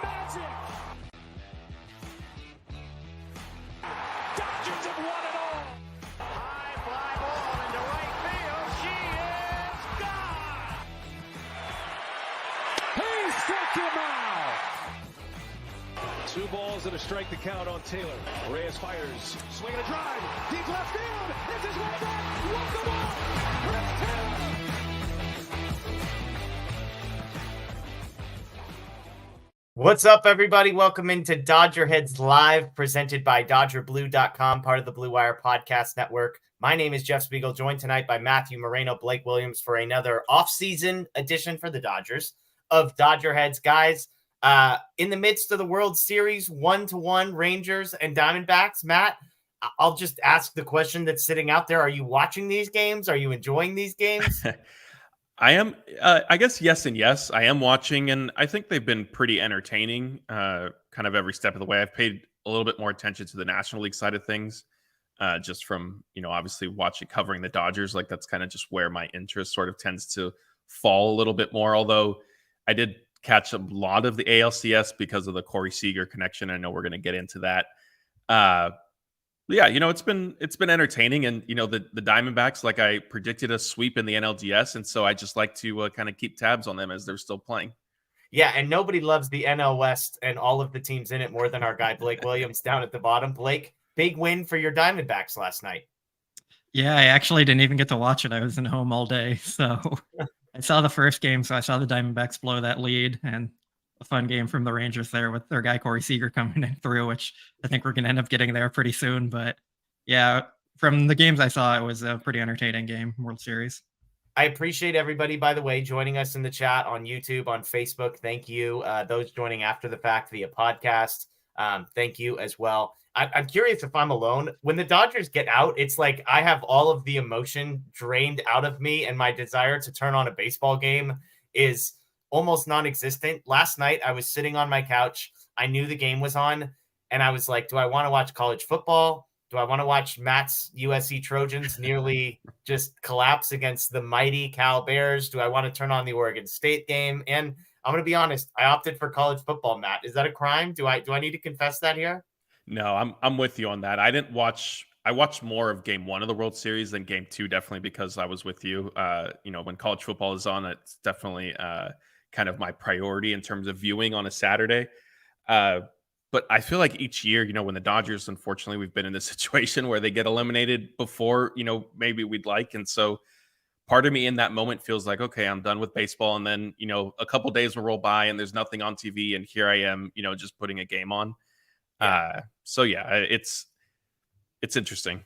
Magic. Dodgers have won it all. High fly ball into right field. She is gone. He struck him out. 2 balls and a strike to count on Taylor. Reyes fires, swinging a drive, deep left field. It's his way back. Walk the ball. Chris Taylor. What's up, everybody? Welcome into DodgerHeads Live, presented by DodgerBlue.com, part of the Blue Wire Podcast Network. My name is Jeff Spiegel, joined tonight by Matthew Moreno, Blake Williams, for another off-season edition for the Dodgers of DodgerHeads. Guys, in the midst of the World Series, 1-1 Rangers and Diamondbacks. Matt, I'll just ask the question that's sitting out there. Are you watching these games? Are you enjoying these games? I am, I guess yes and yes. I am watching, and I think they've been pretty entertaining kind of every step of the way. I've paid a little bit more attention to the National League side of things, just from, obviously covering the Dodgers. Like, that's kind of just where my interest sort of tends to fall a little bit more, although I did catch a lot of the ALCS because of the Corey Seager connection. I know we're going to get into that. Yeah, it's been entertaining, and the Diamondbacks, like I predicted, a sweep in the NLDS, and so I just like to kind of keep tabs on them as they're still playing. Yeah, and nobody loves the NL West and all of the teams in it more than our guy Blake Williams down at the bottom. Blake, big win for your Diamondbacks last night. Yeah, I actually didn't even get to watch it. I was in home all day, so I saw the first game, so I saw the Diamondbacks blow that lead, and a fun game from the Rangers there with their guy Corey Seager coming in through, which I think we're going to end up getting there pretty soon. But yeah, from the games I saw, it was a pretty entertaining game, World Series. I appreciate everybody, by the way, joining us in the chat on YouTube, on Facebook. Thank you. Those joining after the fact via podcast, thank you as well. I'm curious if I'm alone. When the Dodgers get out, it's like I have all of the emotion drained out of me, and my desire to turn on a baseball game is almost non-existent. Last night, I was sitting on my couch. I knew the game was on, and I was like, do I want to watch college football? Do I want to watch Matt's USC Trojans nearly just collapse against the mighty Cal Bears? Do I want to turn on the Oregon State game? And I'm going to be honest, I opted for college football, Matt. Is that a crime? Do I need to confess that here? No, I'm with you on that. I watched more of game 1 of the World Series than game 2, definitely because I was with you. When college football is on, it's definitely kind of my priority in terms of viewing on a Saturday. But I feel like each year, when the Dodgers, unfortunately, we've been in this situation where they get eliminated before, maybe we'd like. And so part of me in that moment feels like, okay, I'm done with baseball. And then, a couple days will roll by and there's nothing on TV. And here I am, just putting a game on. Yeah. So yeah, it's interesting.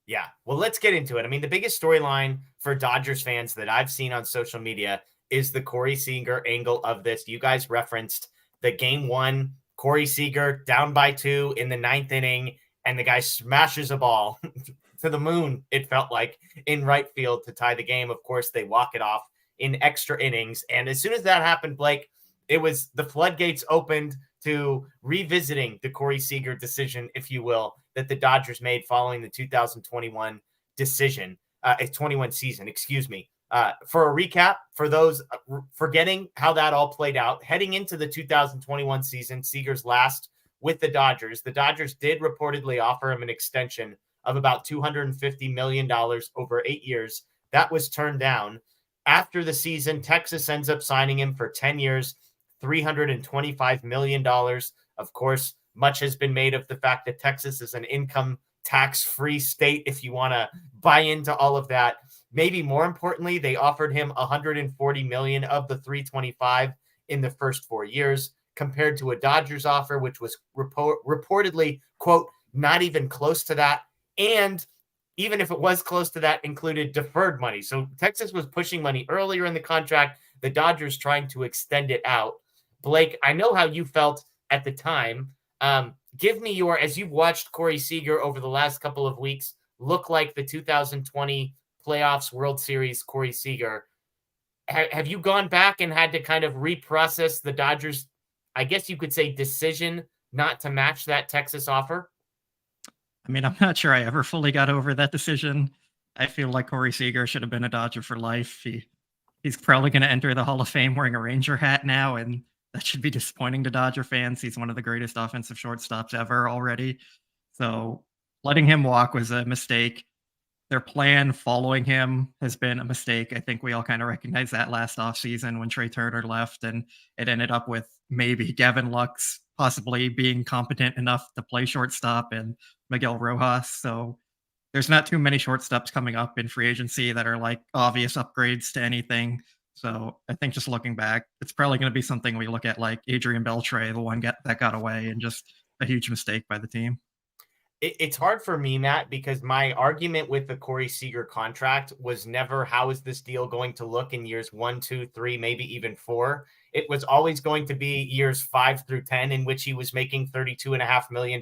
Yeah. Well, let's get into it. I mean, the biggest storyline for Dodgers fans that I've seen on social media is the Corey Seager angle of this. You guys referenced the game 1, Corey Seager down by 2 in the 9th inning, and the guy smashes a ball to the moon, it felt like, in right field to tie the game. Of course, they walk it off in extra innings. And as soon as that happened, Blake, it was the floodgates opened to revisiting the Corey Seager decision, if you will, that the Dodgers made following the 2021 season. For a recap, for those forgetting how that all played out, heading into the 2021 season, Seager's last with the Dodgers did reportedly offer him an extension of about $250 million over 8 years. That was turned down. After the season, Texas ends up signing him for 10 years, $325 million. Of course, much has been made of the fact that Texas is an income tax-free state, if you want to buy into all of that. Maybe more importantly, they offered him $140 million of the $325 in the first 4 years, compared to a Dodgers offer, which was reportedly, quote, not even close to that. And even if it was close to that, included deferred money. So Texas was pushing money earlier in the contract, the Dodgers trying to extend it out. Blake, I know how you felt at the time. Give me your, as you've watched Corey Seager over the last couple of weeks look like the 2020 playoffs World Series Corey Seager, have you gone back and had to kind of reprocess the Dodgers, I guess you could say, decision not to match that Texas offer? I mean, I'm not sure I ever fully got over that decision. I feel like Corey Seager should have been a Dodger for life. He's probably going to enter the Hall of Fame wearing a Ranger hat now, and that should be disappointing to Dodger fans. He's one of the greatest offensive shortstops ever already. So letting him walk was a mistake. Their plan following him has been a mistake. I think we all kind of recognize that last offseason when Trey Turner left, and it ended up with maybe Gavin Lux possibly being competent enough to play shortstop and Miguel Rojas. So there's not too many shortstops coming up in free agency that are like obvious upgrades to anything. So I think just looking back, it's probably going to be something we look at like Adrian Beltre, the one that got away, and just a huge mistake by the team. It's hard for me, Matt, because my argument with the Corey Seager contract was never how is this deal going to look in years 1, 2, 3, maybe even 4. It was always going to be years 5 through 10 in which he was making $32.5 million.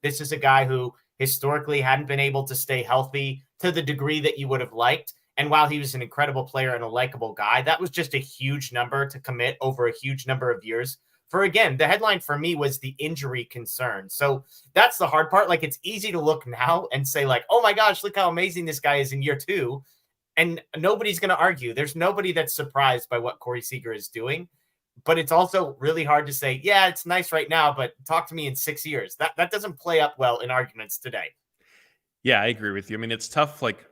This is a guy who historically hadn't been able to stay healthy to the degree that you would have liked. And while he was an incredible player and a likable guy, that was just a huge number to commit over a huge number of years. For, again, the headline for me was the injury concern. So that's the hard part. Like, it's easy to look now and say, like, oh my gosh, look how amazing this guy is in year 2. And nobody's going to argue. There's nobody that's surprised by what Corey Seager is doing. But it's also really hard to say, yeah, it's nice right now, but talk to me in 6 years. That doesn't play up well in arguments today. Yeah, I agree with you. I mean, it's tough. Like,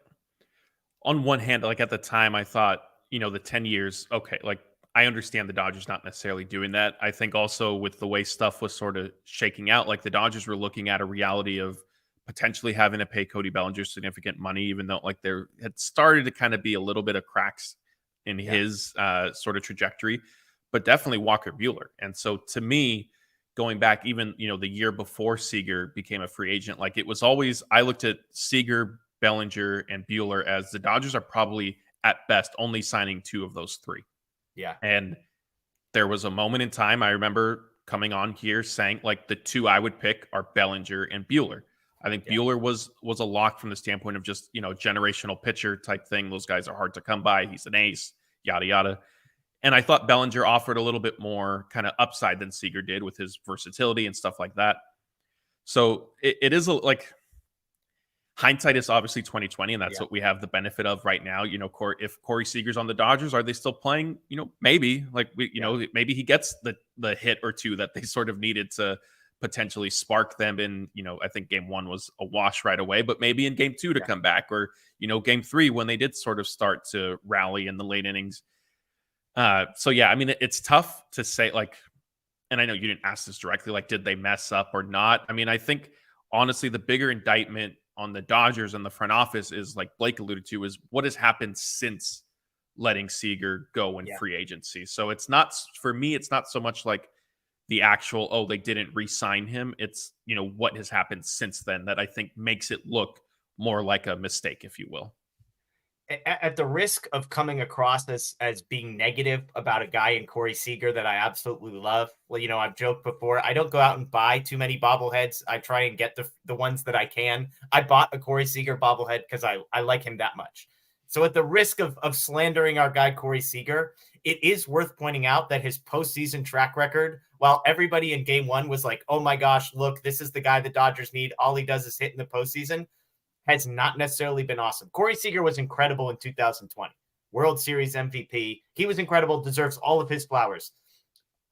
on one hand, like at the time, I thought, the 10 years, okay, like, I understand the Dodgers not necessarily doing that. I think also with the way stuff was sort of shaking out, like the Dodgers were looking at a reality of potentially having to pay Cody Bellinger significant money, even though like there had started to kind of be a little bit of cracks in his sort of trajectory, but definitely Walker Buehler. And so to me, going back even, the year before Seager became a free agent, like it was always, I looked at Seager, Bellinger, and Buehler as the Dodgers are probably at best only signing 2 of those 3. Yeah. And there was a moment in time, I remember coming on here saying, like, the 2 I would pick are Bellinger and Buehler. I think Buehler was a lock from the standpoint of just, generational pitcher type thing. Those guys are hard to come by. He's an ace, yada, yada. And I thought Bellinger offered a little bit more kind of upside than Seager did with his versatility and stuff like that. So it is like hindsight is obviously 2020, and that's what we have the benefit of right now. If Corey Seager's on the Dodgers, are they still playing? Maybe like maybe he gets the hit or 2 that they sort of needed to potentially spark them in. I think game 1 was a wash right away, but maybe in game 2 to come back, or game 3 when they did sort of start to rally in the late innings. So yeah, I mean it's tough to say like, and I know you didn't ask this directly, like did they mess up or not? I mean, I think honestly the bigger indictment on the Dodgers and the front office is, like Blake alluded to, is what has happened since letting Seager go in free agency. So it's not, for me, it's not so much like the actual, oh, they didn't re-sign him. It's, what has happened since then that I think makes it look more like a mistake, if you will. At the risk of coming across as being negative about a guy in Corey Seager that I absolutely love, well, I've joked before, I don't go out and buy too many bobbleheads. I try and get the ones that I can. I bought a Corey Seager bobblehead because I like him that much. So at the risk of slandering our guy Corey Seager, it is worth pointing out that his postseason track record, while everybody in game 1 was like, oh my gosh, look, this is the guy the Dodgers need. All he does is hit in the postseason, has not necessarily been awesome. Corey Seager was incredible in 2020. World Series MVP. He was incredible, deserves all of his flowers.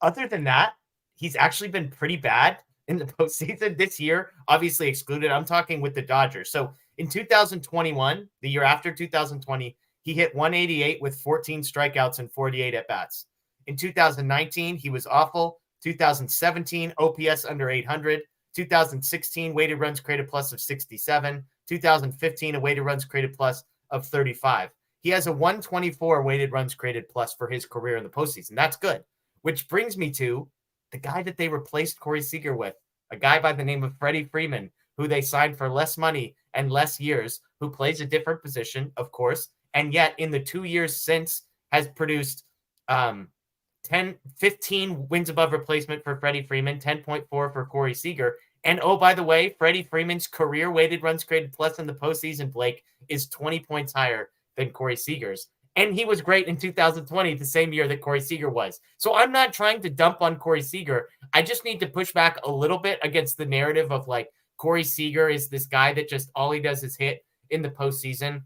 Other than that, he's actually been pretty bad in the postseason this year, obviously excluded. I'm talking with the Dodgers. So in 2021, the year after 2020, he hit 188 with 14 strikeouts and 48 at-bats. In 2019, he was awful. 2017, OPS under 800. 2016, weighted runs created plus of 67. 2015, a weighted runs created plus of 35. He has a 124 weighted runs created plus for his career in the postseason. That's good. Which brings me to the guy that they replaced Corey Seager with, a guy by the name of Freddie Freeman, who they signed for less money and less years, who plays a different position, of course, and yet in the 2 years since has produced 15 wins above replacement for Freddie Freeman, 10.4 for Corey Seager. And oh, by the way, Freddie Freeman's career weighted runs created plus in the postseason, Blake, is 20 points higher than Corey Seager's. And he was great in 2020, the same year that Corey Seager was. So I'm not trying to dump on Corey Seager. I just need to push back a little bit against the narrative of like Corey Seager is this guy that just all he does is hit in the postseason.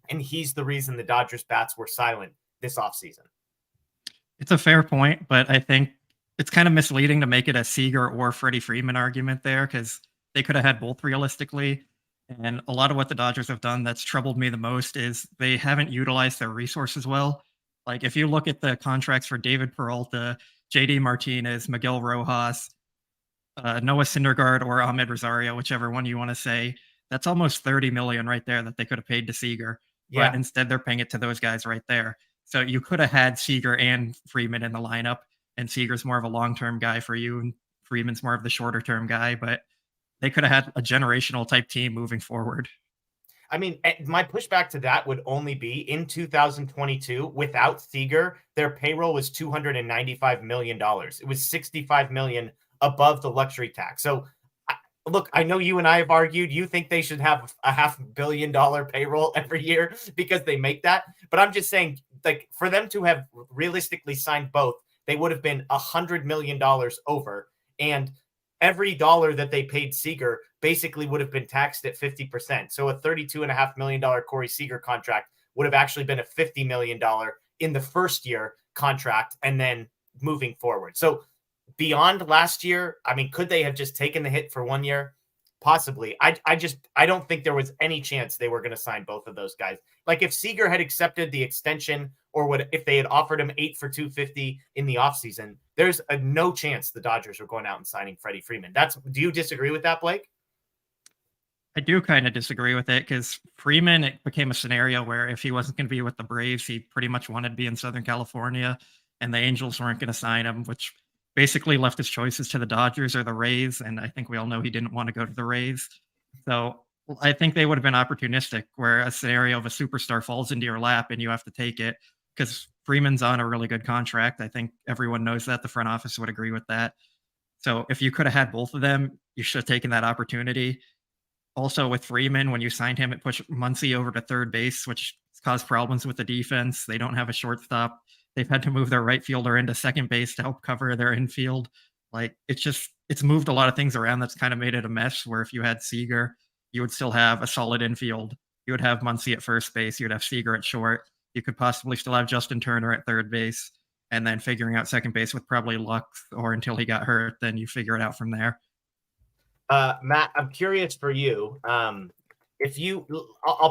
And he's the reason the Dodgers bats were silent this offseason. It's a fair point, but I think it's kind of misleading to make it a Seager or Freddie Freeman argument there, because they could have had both realistically. And a lot of what the Dodgers have done that's troubled me the most is they haven't utilized their resources well. Like if you look at the contracts for David Peralta, JD Martinez, Miguel Rojas, Noah Syndergaard, or Ahmed Rosario, whichever one you want to say, that's almost $30 million right there that they could have paid to Seager. Yeah. But instead they're paying it to those guys right there. So you could have had Seager and Freeman in the lineup, and Seager's more of a long-term guy for you, and Freeman's more of the shorter-term guy, but they could have had a generational type team moving forward. I mean, my pushback to that would only be in 2022, without Seager, their payroll was $295 million. It was $65 million above the luxury tax. So look, I know you and I have argued, you think they should have a $500 million payroll every year because they make that. But I'm just saying, like, for them to have realistically signed both, they would have been $100 million over. And every dollar that they paid Seager basically would have been taxed at 50%. So a $32.5 million Corey Seager contract would have actually been a $50 million in the first year contract and then moving forward. So beyond last year, I mean, could they have just taken the hit for 1 year? Possibly. I don't think there was any chance they were going to sign both of those guys. Like if Seager had accepted the extension, or if they had offered him 8 for $250 in the offseason, there's no chance the Dodgers were going out and signing Freddie Freeman. Do you disagree with that, Blake? I do kind of disagree with it, because Freeman, it became a scenario where if he wasn't going to be with the Braves, he pretty much wanted to be in Southern California, and the Angels weren't going to sign him, which basically left his choices to the Dodgers or the Rays. And I think we all know he didn't want to go to the Rays. So I think they would have been opportunistic, where a scenario of a superstar falls into your lap and you have to take it, because Freeman's on a really good contract. I think everyone knows that. The front office would agree with that. So if you could have had both of them, you should have taken that opportunity. Also with Freeman, when you signed him, it pushed Muncy over to third base, which caused problems with the defense. They don't have a shortstop. They've had to move their right fielder into second base to help cover their infield. Like it's moved a lot of things around. That's kind of made it a mess, where if you had Seager, you would still have a solid infield. You would have Muncy at first base. You would have Seager at short. You could possibly still have Justin Turner at third base, and then figuring out second base with probably luck, or until he got hurt, then you figure it out from there. Matt, I'm curious for you. I'll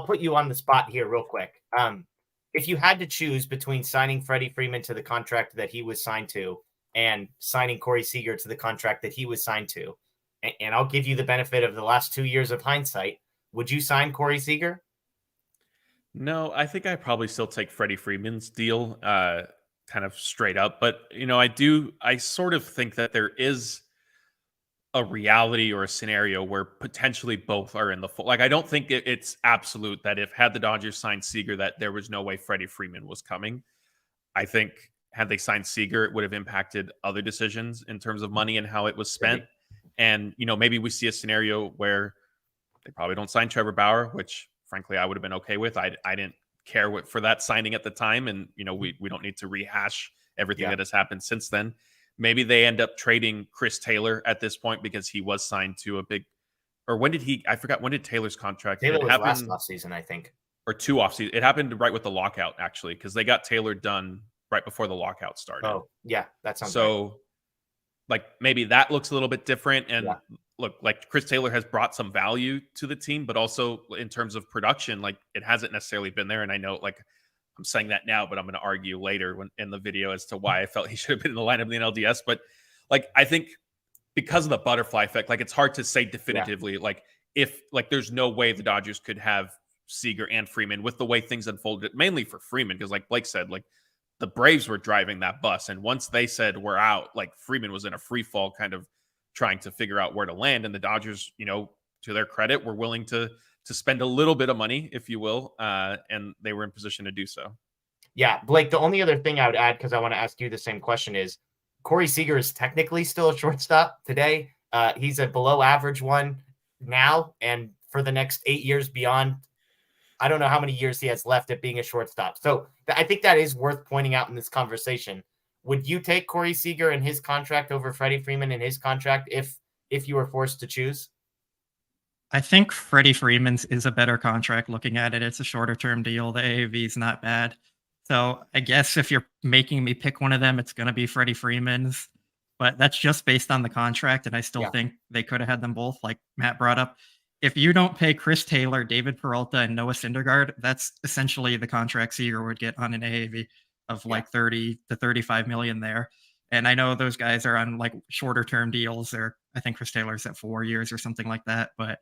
put you on the spot here real quick. If you had to choose between signing Freddie Freeman to the contract that he was signed to and signing Corey Seager to the contract that he was signed to, and I'll give you the benefit of the last 2 years of hindsight, would you sign Corey Seager? No, I think I probably still take Freddie Freeman's deal kind of straight up. But, I sort of think that there is a reality or a scenario where potentially both are in the full. Like, I don't think it's absolute that had the Dodgers signed Seager, that there was no way Freddie Freeman was coming. I think had they signed Seager, it would have impacted other decisions in terms of money and how it was spent. And, maybe we see a scenario where they probably don't sign Trevor Bauer, which frankly, I would have been okay with. I didn't care for that signing at the time. And, we don't need to rehash everything that has happened since then. Maybe they end up trading Chris Taylor at this point, because he was signed to a big, or when did Taylor's contract? Taylor was last offseason, I think. Or 2 offseason. It happened right with the lockout, actually, because they got Taylor done right before the lockout started. Oh, yeah, that sounds so right. Like maybe that looks a little bit different. And look, like Chris Taylor has brought some value to the team, but also in terms of production, like it hasn't necessarily been there. And I know, like, I'm saying that now, but I'm going to argue later in the video as to why I felt he should have been in the lineup in the NLDS. But like, I think because of the butterfly effect, like it's hard to say definitively, like if like there's no way the Dodgers could have Seager and Freeman with the way things unfolded, mainly for Freeman, because like Blake said, like the Braves were driving that bus. And once they said we're out, like Freeman was in a free fall, kind of trying to figure out where to land. And the Dodgers, to their credit, were willing to spend a little bit of money, if you will, and they were in position to do so. Yeah, Blake, the only other thing I would add, because I want to ask you the same question, is Corey Seager is technically still a shortstop today. He's a below average one now, and for the next 8 years beyond, I don't know how many years he has left at being a shortstop. So I think that is worth pointing out in this conversation. Would you take Corey Seager and his contract over Freddie Freeman and his contract if you were forced to choose? I think Freddie Freeman's is a better contract looking at it. It's a shorter term deal. The AAV is not bad. So I guess if you're making me pick one of them, it's going to be Freddie Freeman's. but that's just based on the contract. And I still think they could have had them both, like Matt brought up. If you don't pay Chris Taylor, David Peralta, and Noah Syndergaard, that's essentially the contract Seager would get on an AAV of like 30 to 35 million there. And I know those guys are on like shorter term deals, or I think Chris Taylor's at 4 years or something like that, but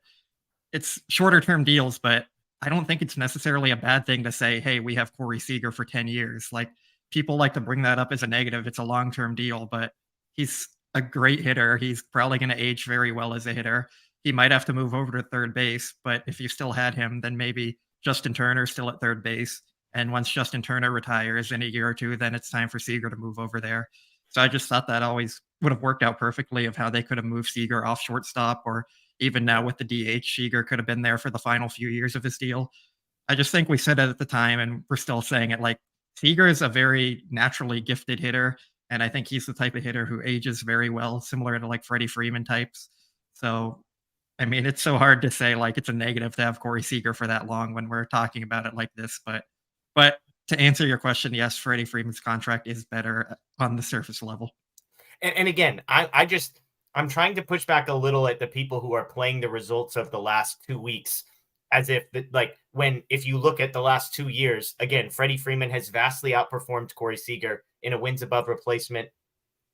it's shorter term deals. But I don't think it's necessarily a bad thing to say, hey, we have Corey Seager for 10 years. Like, people like to bring that up as a negative. It's a long-term deal, but he's a great hitter. He's probably going to age very well as a hitter. He might have to move over to third base, but if you still had him, then maybe Justin Turner's still at third base. And once Justin Turner retires in a year or two, then it's time for Seager to move over there. So I just thought that always would have worked out perfectly of how they could have moved Seager off shortstop, or even now with the DH, Seager could have been there for the final few years of his deal. I just think we said it at the time, and we're still saying it, like, Seager is a very naturally gifted hitter, and I think he's the type of hitter who ages very well, similar to like Freddie Freeman types. So, I mean, it's so hard to say like it's a negative to have Corey Seager for that long when we're talking about it like this. But to answer your question, yes, Freddie Freeman's contract is better on the surface level. And again, I'm trying to push back a little at the people who are playing the results of the last 2 weeks as if if you look at the last 2 years, again, Freddie Freeman has vastly outperformed Corey Seager in a wins above replacement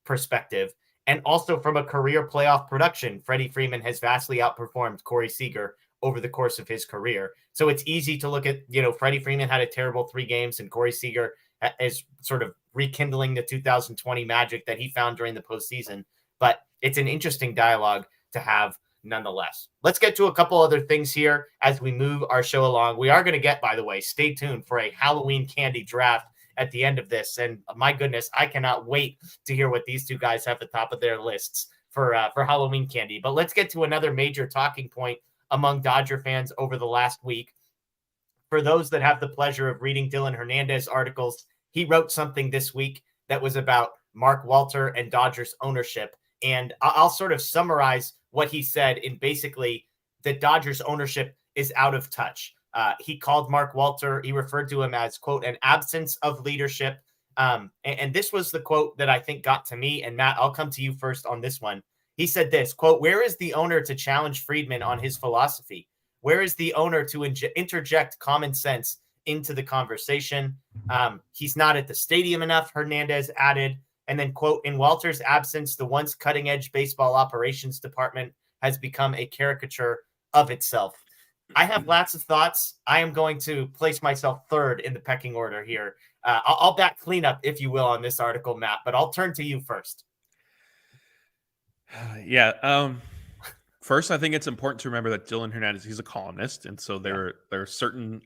perspective. And also from a career playoff production, Freddie Freeman has vastly outperformed Corey Seager over the course of his career. So it's easy to look at, Freddie Freeman had a terrible 3 games and Corey Seager is sort of rekindling the 2020 magic that he found during the postseason. But it's an interesting dialogue to have nonetheless. Let's get to a couple other things here as we move our show along. We are going to get, by the way, stay tuned for a Halloween candy draft at the end of this. And my goodness, I cannot wait to hear what these two guys have at the top of their lists for Halloween candy. But let's get to another major talking point among Dodger fans over the last week. For those that have the pleasure of reading Dylan Hernandez articles, he wrote something this week that was about Mark Walter and Dodgers ownership. And I'll sort of summarize what he said in basically the Dodgers ownership is out of touch. He called Mark Walter, he referred to him as, quote, an absence of leadership. And this was the quote that I think got to me. And Matt, I'll come to you first on this one. He said this, quote, where is the owner to challenge Friedman on his philosophy? Where is the owner to interject common sense into the conversation? He's not at the stadium enough, Hernandez added. And then, quote, in Walter's absence, the once cutting-edge baseball operations department has become a caricature of itself. I have lots of thoughts. I am going to place myself third in the pecking order here. I'll back cleanup, if you will, on this article, Matt, but I'll turn to you first. Yeah. First, I think it's important to remember that Dylan Hernandez, he's a columnist. And so there are certain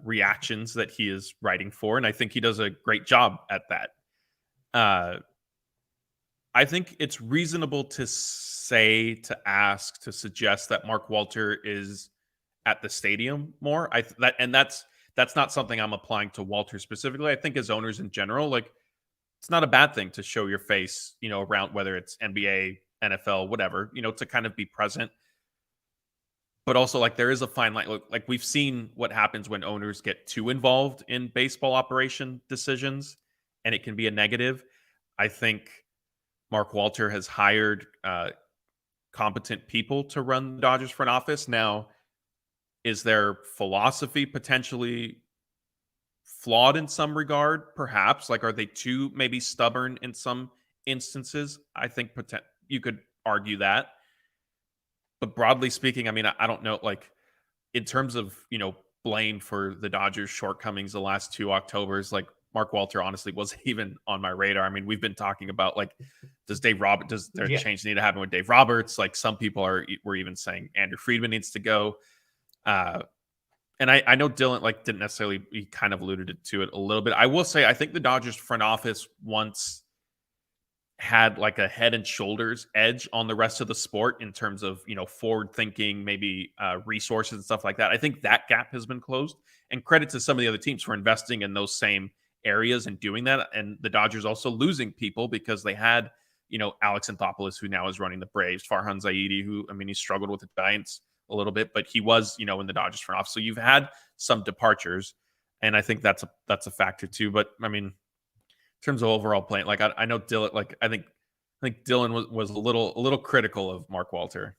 reactions that he is writing for. And I think he does a great job at that. I think it's reasonable to suggest that Mark Walter is at the stadium more. That's not something I'm applying to Walter specifically. I think as owners in general, like, it's not a bad thing to show your face, around, whether it's NBA, NFL, whatever, to kind of be present. But also, like, there is a fine line. Like, we've seen what happens when owners get too involved in baseball operation decisions, and it can be a negative. I think Mark Walter has hired competent people to run the Dodgers front office. Now, is their philosophy potentially flawed in some regard? Perhaps. Like, are they too maybe stubborn in some instances? I think you could argue that. But broadly speaking, I mean, I don't know, like, in terms of, blame for the Dodgers' shortcomings the last 2 Octobers, like, Mark Walter honestly wasn't even on my radar. I mean, we've been talking about, like, does there a change need to happen with Dave Roberts? Like, some people were even saying Andrew Friedman needs to go. And I know Dylan, like, didn't necessarily, he kind of alluded to it a little bit. I will say, I think the Dodgers front office once had like a head and shoulders edge on the rest of the sport in terms of, forward thinking, maybe resources and stuff like that. I think that gap has been closed, and credit to some of the other teams for investing in those same areas and doing that. And the Dodgers also losing people because they had, Alex Anthopoulos, who now is running the Braves, Farhan Zaidi, who, I mean, he struggled with the Giants a little bit, but he was, in the Dodgers front office. So you've had some departures, and I think that's a factor too. But I mean, in terms of overall playing, like, I know Dylan, like, I think I think Dylan was a little critical of Mark Walter.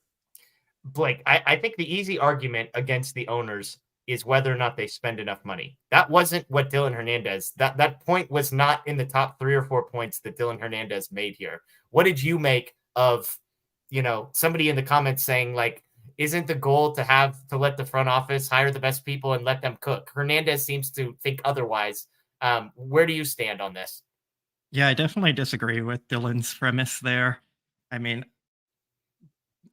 Blake, I think the easy argument against the owners is whether or not they spend enough money. That wasn't what Dylan Hernandez, that point was not in the top 3 or 4 points that Dylan Hernandez made here. What did you make of, somebody in the comments saying, like, isn't the goal to let the front office hire the best people and let them cook? Hernandez seems to think otherwise. Where do you stand on this? Yeah, I definitely disagree with Dylan's premise there. I mean,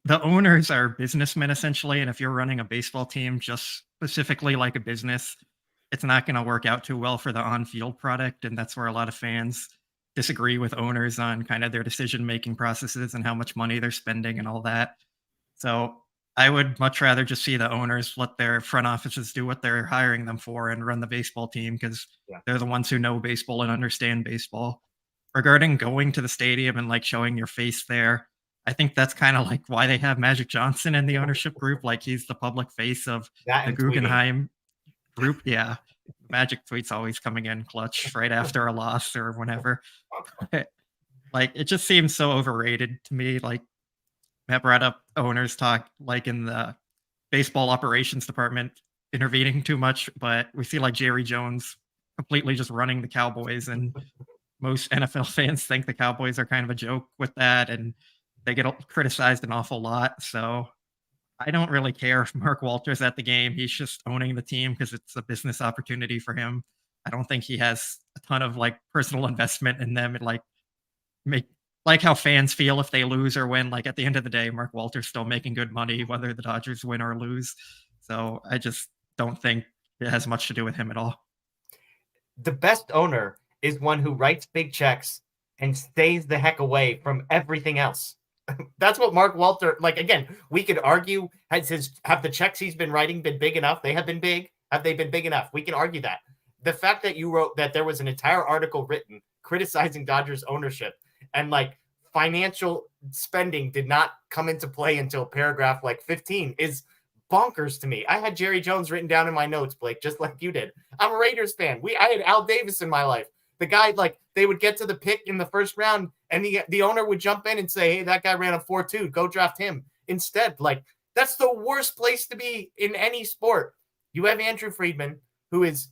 the owners are businessmen essentially, and if you're running a baseball team just specifically like a business, it's not going to work out too well for the on-field product, and that's where a lot of fans disagree with owners on kind of their decision-making processes and how much money they're spending and all that. So I would much rather just see the owners let their front offices do what they're hiring them for and run the baseball team, because they're the ones who know baseball and understand baseball. Regarding going to the stadium and like showing your face there, I think that's kind of like why they have Magic Johnson in the ownership group. Like, he's the public face of the Guggenheim group. Yeah. Magic tweets always coming in clutch right after a loss or whenever. Like, it just seems so overrated to me. Like, Matt brought up owners talk like in the baseball operations department intervening too much, but we see like Jerry Jones completely just running the Cowboys, and most NFL fans think the Cowboys are kind of a joke with that, and they get criticized an awful lot. So I don't really care if Mark Walter's at the game. He's just owning the team because it's a business opportunity for him. I don't think he has a ton of like personal investment in them and like how fans feel if they lose or win. Like, at the end of the day, Mark Walter's still making good money whether the Dodgers win or lose. So I just don't think it has much to do with him at all. The best owner is one who writes big checks and stays the heck away from everything else. That's what Mark Walter, like, again, we could argue, have the checks he's been writing been big enough? They have been big. Have they been big enough? We can argue that. The fact that you wrote that there was an entire article written criticizing Dodgers ownership and like financial spending did not come into play until paragraph like 15 is bonkers to me. I had Jerry Jones written down in my notes, Blake, just like you did. I'm a Raiders fan. I had Al Davis in my life. The guy, like, they would get to the pick in the first round and the owner would jump in and say, hey, that guy ran a 4.2, go draft him. Instead, like, that's the worst place to be in any sport. You have Andrew Friedman, who is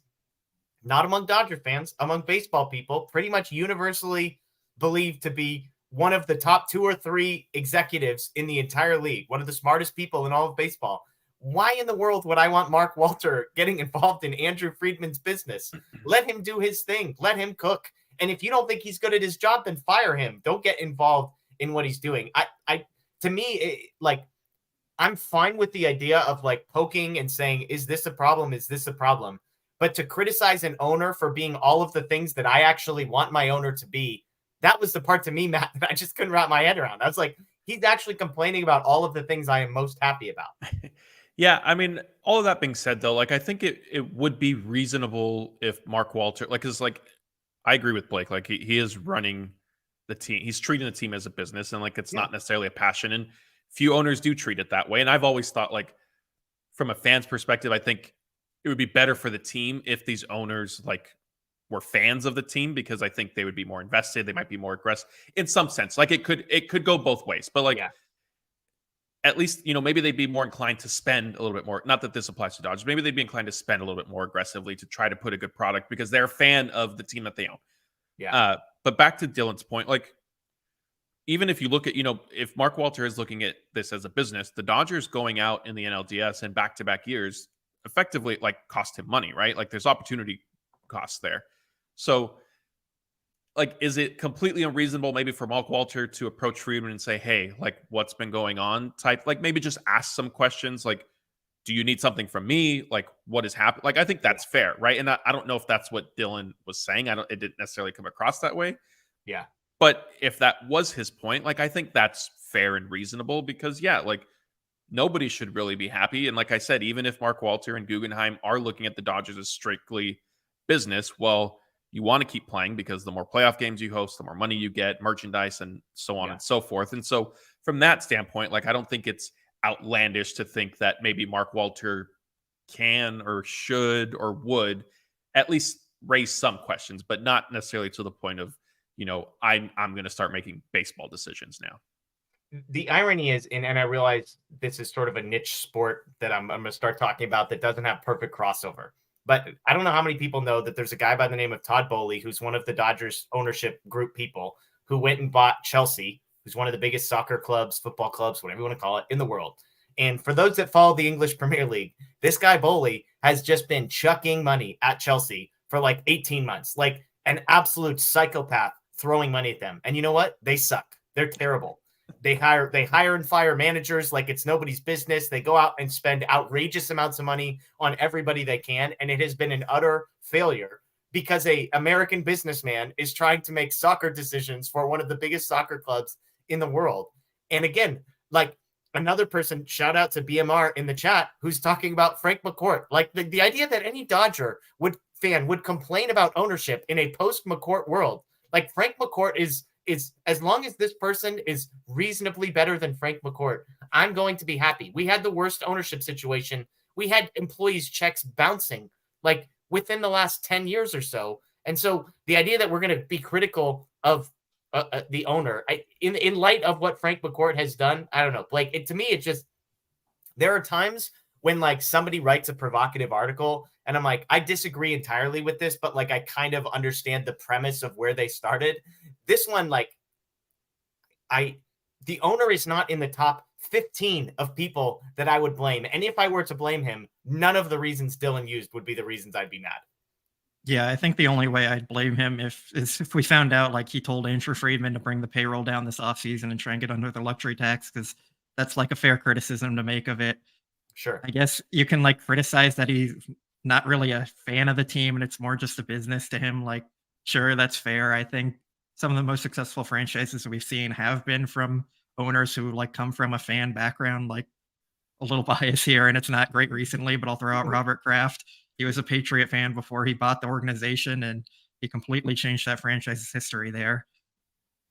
not among Dodger fans, among baseball people, pretty much universally believed to be one of the top 2 or 3 executives in the entire league, one of the smartest people in all of baseball. Why in the world would I want Mark Walter getting involved in Andrew Friedman's business? Let him do his thing. Let him cook. And if you don't think he's good at his job, then fire him. Don't get involved in what he's doing. To me, I'm fine with the idea of like poking and saying, is this a problem? Is this a problem? But to criticize an owner for being all of the things that I actually want my owner to be, that was the part to me, Matt, that I just couldn't wrap my head around. I was like, he's actually complaining about all of the things I am most happy about. Yeah, I mean, all of that being said, though, like, I think it would be reasonable if Mark Walter, like, because, like, I agree with Blake. Like, he is running the team. He's treating the team as a business, and, like, it's not necessarily a passion. And few owners do treat it that way. And I've always thought, like, from a fan's perspective, I think it would be better for the team if these owners, like, were fans of the team, because I think they would be more invested. They might be more aggressive in some sense. Like, it could go both ways. But, like, at least, maybe they'd be more inclined to spend a little bit more. Not that this applies to Dodgers. Maybe they'd be inclined to spend a little bit more aggressively to try to put a good product because they're a fan of the team that they own. Yeah. But back to Dylan's point, like, even if you look at, if Mark Walter is looking at this as a business, the Dodgers going out in the NLDS in back-to-back years effectively, like, cost him money, right? Like, there's opportunity costs there. So, like, is it completely unreasonable maybe for Mark Walter to approach Friedman and say, hey, like, what's been going on type? Like, maybe just ask some questions like, do you need something from me? Like, what has happened? Like, I think that's fair, right? And I don't know if that's what Dylan was saying. It didn't necessarily come across that way. Yeah. But if that was his point, like, I think that's fair and reasonable because, like, nobody should really be happy. And like I said, even if Mark Walter and Guggenheim are looking at the Dodgers as strictly business, well, you want to keep playing because the more playoff games you host, the more money you get, merchandise, and so on and so forth. And so from that standpoint, like, I don't think it's outlandish to think that maybe Mark Walter can or should or would at least raise some questions, but not necessarily to the point of, I'm going to start making baseball decisions now. The irony is, and I realize this is sort of a niche sport that I'm going to start talking about that doesn't have perfect crossover. But I don't know how many people know that there's a guy by the name of Todd Boehly, who's one of the Dodgers ownership group people, who went and bought Chelsea, who's one of the biggest soccer clubs, football clubs, whatever you want to call it, in the world. And for those that follow the English Premier League, this guy Boehly has just been chucking money at Chelsea for like 18 months, like an absolute psychopath throwing money at them. And you know what? They suck. They're terrible. They hire and fire managers like it's nobody's business. They go out and spend outrageous amounts of money on everybody they can. And it has been an utter failure because a American businessman is trying to make soccer decisions for one of the biggest soccer clubs in the world. And again, like another person, shout out to BMR in the chat, who's talking about Frank McCourt. Like the idea that any Dodger fan would complain about ownership in a post McCourt world. Like Frank McCourt is as long as this person is reasonably better than Frank McCourt, I'm going to be happy. We had the worst ownership situation. We had employees' checks bouncing like within the last 10 years or so. And so the idea that we're going to be critical of the owner in light of what Frank McCourt has done, I don't know. Like to me, it's just, there are times when like somebody writes a provocative article and I'm like, I disagree entirely with this, but like, I kind of understand the premise of where they started. This one, like the owner is not in the top 15 of people that I would blame. And if I were to blame him, none of the reasons Dylan used would be the reasons I'd be mad. Yeah, I think the only way I'd blame him if we found out like he told Andrew Friedman to bring the payroll down this offseason and try and get under the luxury tax, because that's like a fair criticism to make of it. Sure. I guess you can like criticize that he's not really a fan of the team and it's more just a business to him. Like, sure, that's fair. I think some of the most successful franchises we've seen have been from owners who like come from a fan background, like a little bias here, and it's not great recently, but I'll throw out Robert Kraft. He was a Patriot fan before he bought the organization, and he completely changed that franchise's history there.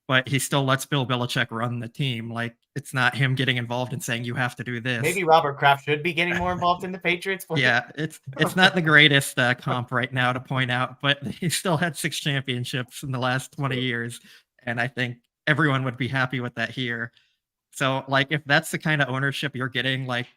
But he still lets Bill Belichick run the team. Like, it's not him getting involved and saying, you have to do this. Maybe Robert Kraft should be getting more involved in the Patriots. Yeah, it's not the greatest comp right now to point out, but he still had 6 championships in the last 20 years. And I think everyone would be happy with that here. So, like, if that's the kind of ownership you're getting, like,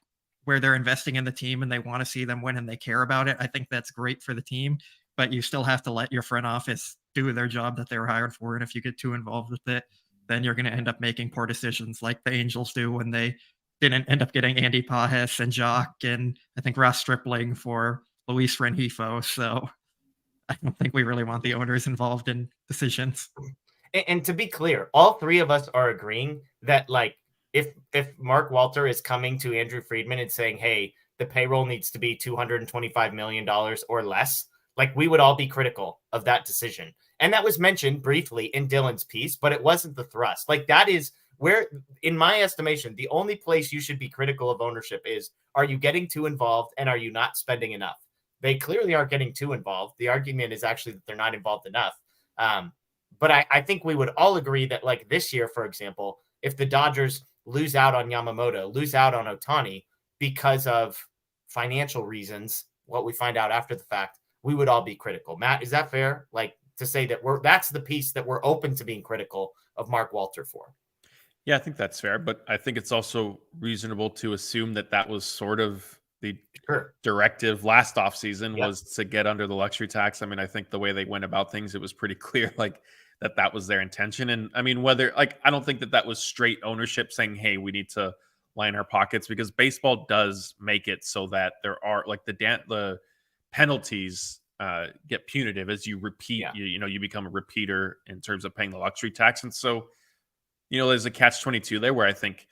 where they're investing in the team and they want to see them win and they care about it, I think that's great for the team. But you still have to let your front office do their job that they were hired for. And if you get too involved with it, then you're going to end up making poor decisions like the Angels do when they didn't end up getting Andy Pajes and Jock and I think Ross Stripling for Luis Rengifo. So I don't think we really want the owners involved in decisions. And to be clear, all three of us are agreeing that like if Mark Walter is coming to Andrew Friedman and saying, hey, the payroll needs to be $225 million or less, like we would all be critical of that decision. And that was mentioned briefly in Dylan's piece, but it wasn't the thrust. Like that is where, in my estimation, the only place you should be critical of ownership is, are you getting too involved and are you not spending enough? They clearly aren't getting too involved. The argument is actually that they're not involved enough. But I think we would all agree that like this year, for example, if the Dodgers lose out on Yamamoto, lose out on Ohtani because of financial reasons, what we find out after the fact, we would all be critical. Matt, is that fair? Like to say that that's the piece that we're open to being critical of Mark Walter for. Yeah, I think that's fair, but I think it's also reasonable to assume that that was sort of the directive last offseason was to get under the luxury tax. I mean, I think the way they went about things, it was pretty clear like that was their intention. And I mean, whether like, I don't think that was straight ownership saying, hey, we need to line our pockets, because baseball does make it so that there are like the penalties get punitive as you repeat, you become a repeater in terms of paying the luxury tax. And so, there's a catch-22 there where I think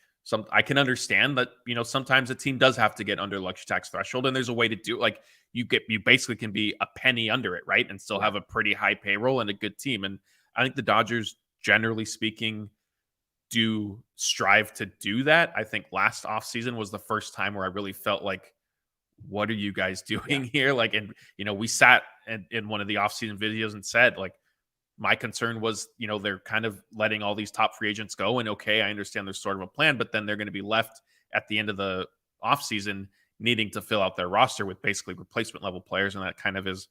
I can understand that, sometimes a team does have to get under luxury tax threshold, and there's a way to do it. Like you basically can be a penny under it, right? And still have a pretty high payroll and a good team. And I think the Dodgers, generally speaking, do strive to do that. I think last offseason was the first time where I really felt like, what are you guys doing here? Like, and, we sat in one of the offseason videos and said, like, my concern was, they're kind of letting all these top free agents go. And okay, I understand there's sort of a plan, but then they're going to be left at the end of the offseason needing to fill out their roster with basically replacement level players. And that kind of is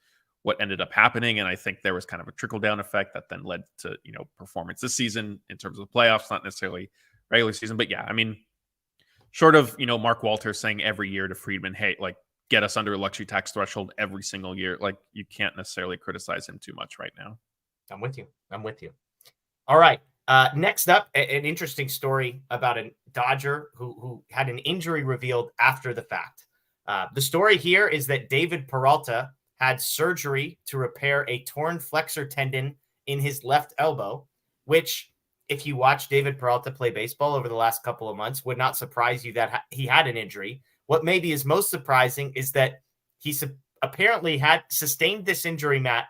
what ended up happening. And I think there was kind of a trickle down effect that then led to, performance this season in terms of the playoffs, not necessarily regular season. But yeah, I mean, short of, Mark Walters saying every year to Friedman, hey, like, get us under a luxury tax threshold every single year. Like, you can't necessarily criticize him too much right now. I'm with you. All right. Next up, an interesting story about a Dodger who had an injury revealed after the fact. The story here is that David Peralta had surgery to repair a torn flexor tendon in his left elbow, which, if you watch David Peralta play baseball over the last couple of months, would not surprise you that he had an injury. What maybe is most surprising is that he apparently had sustained this injury, Matt,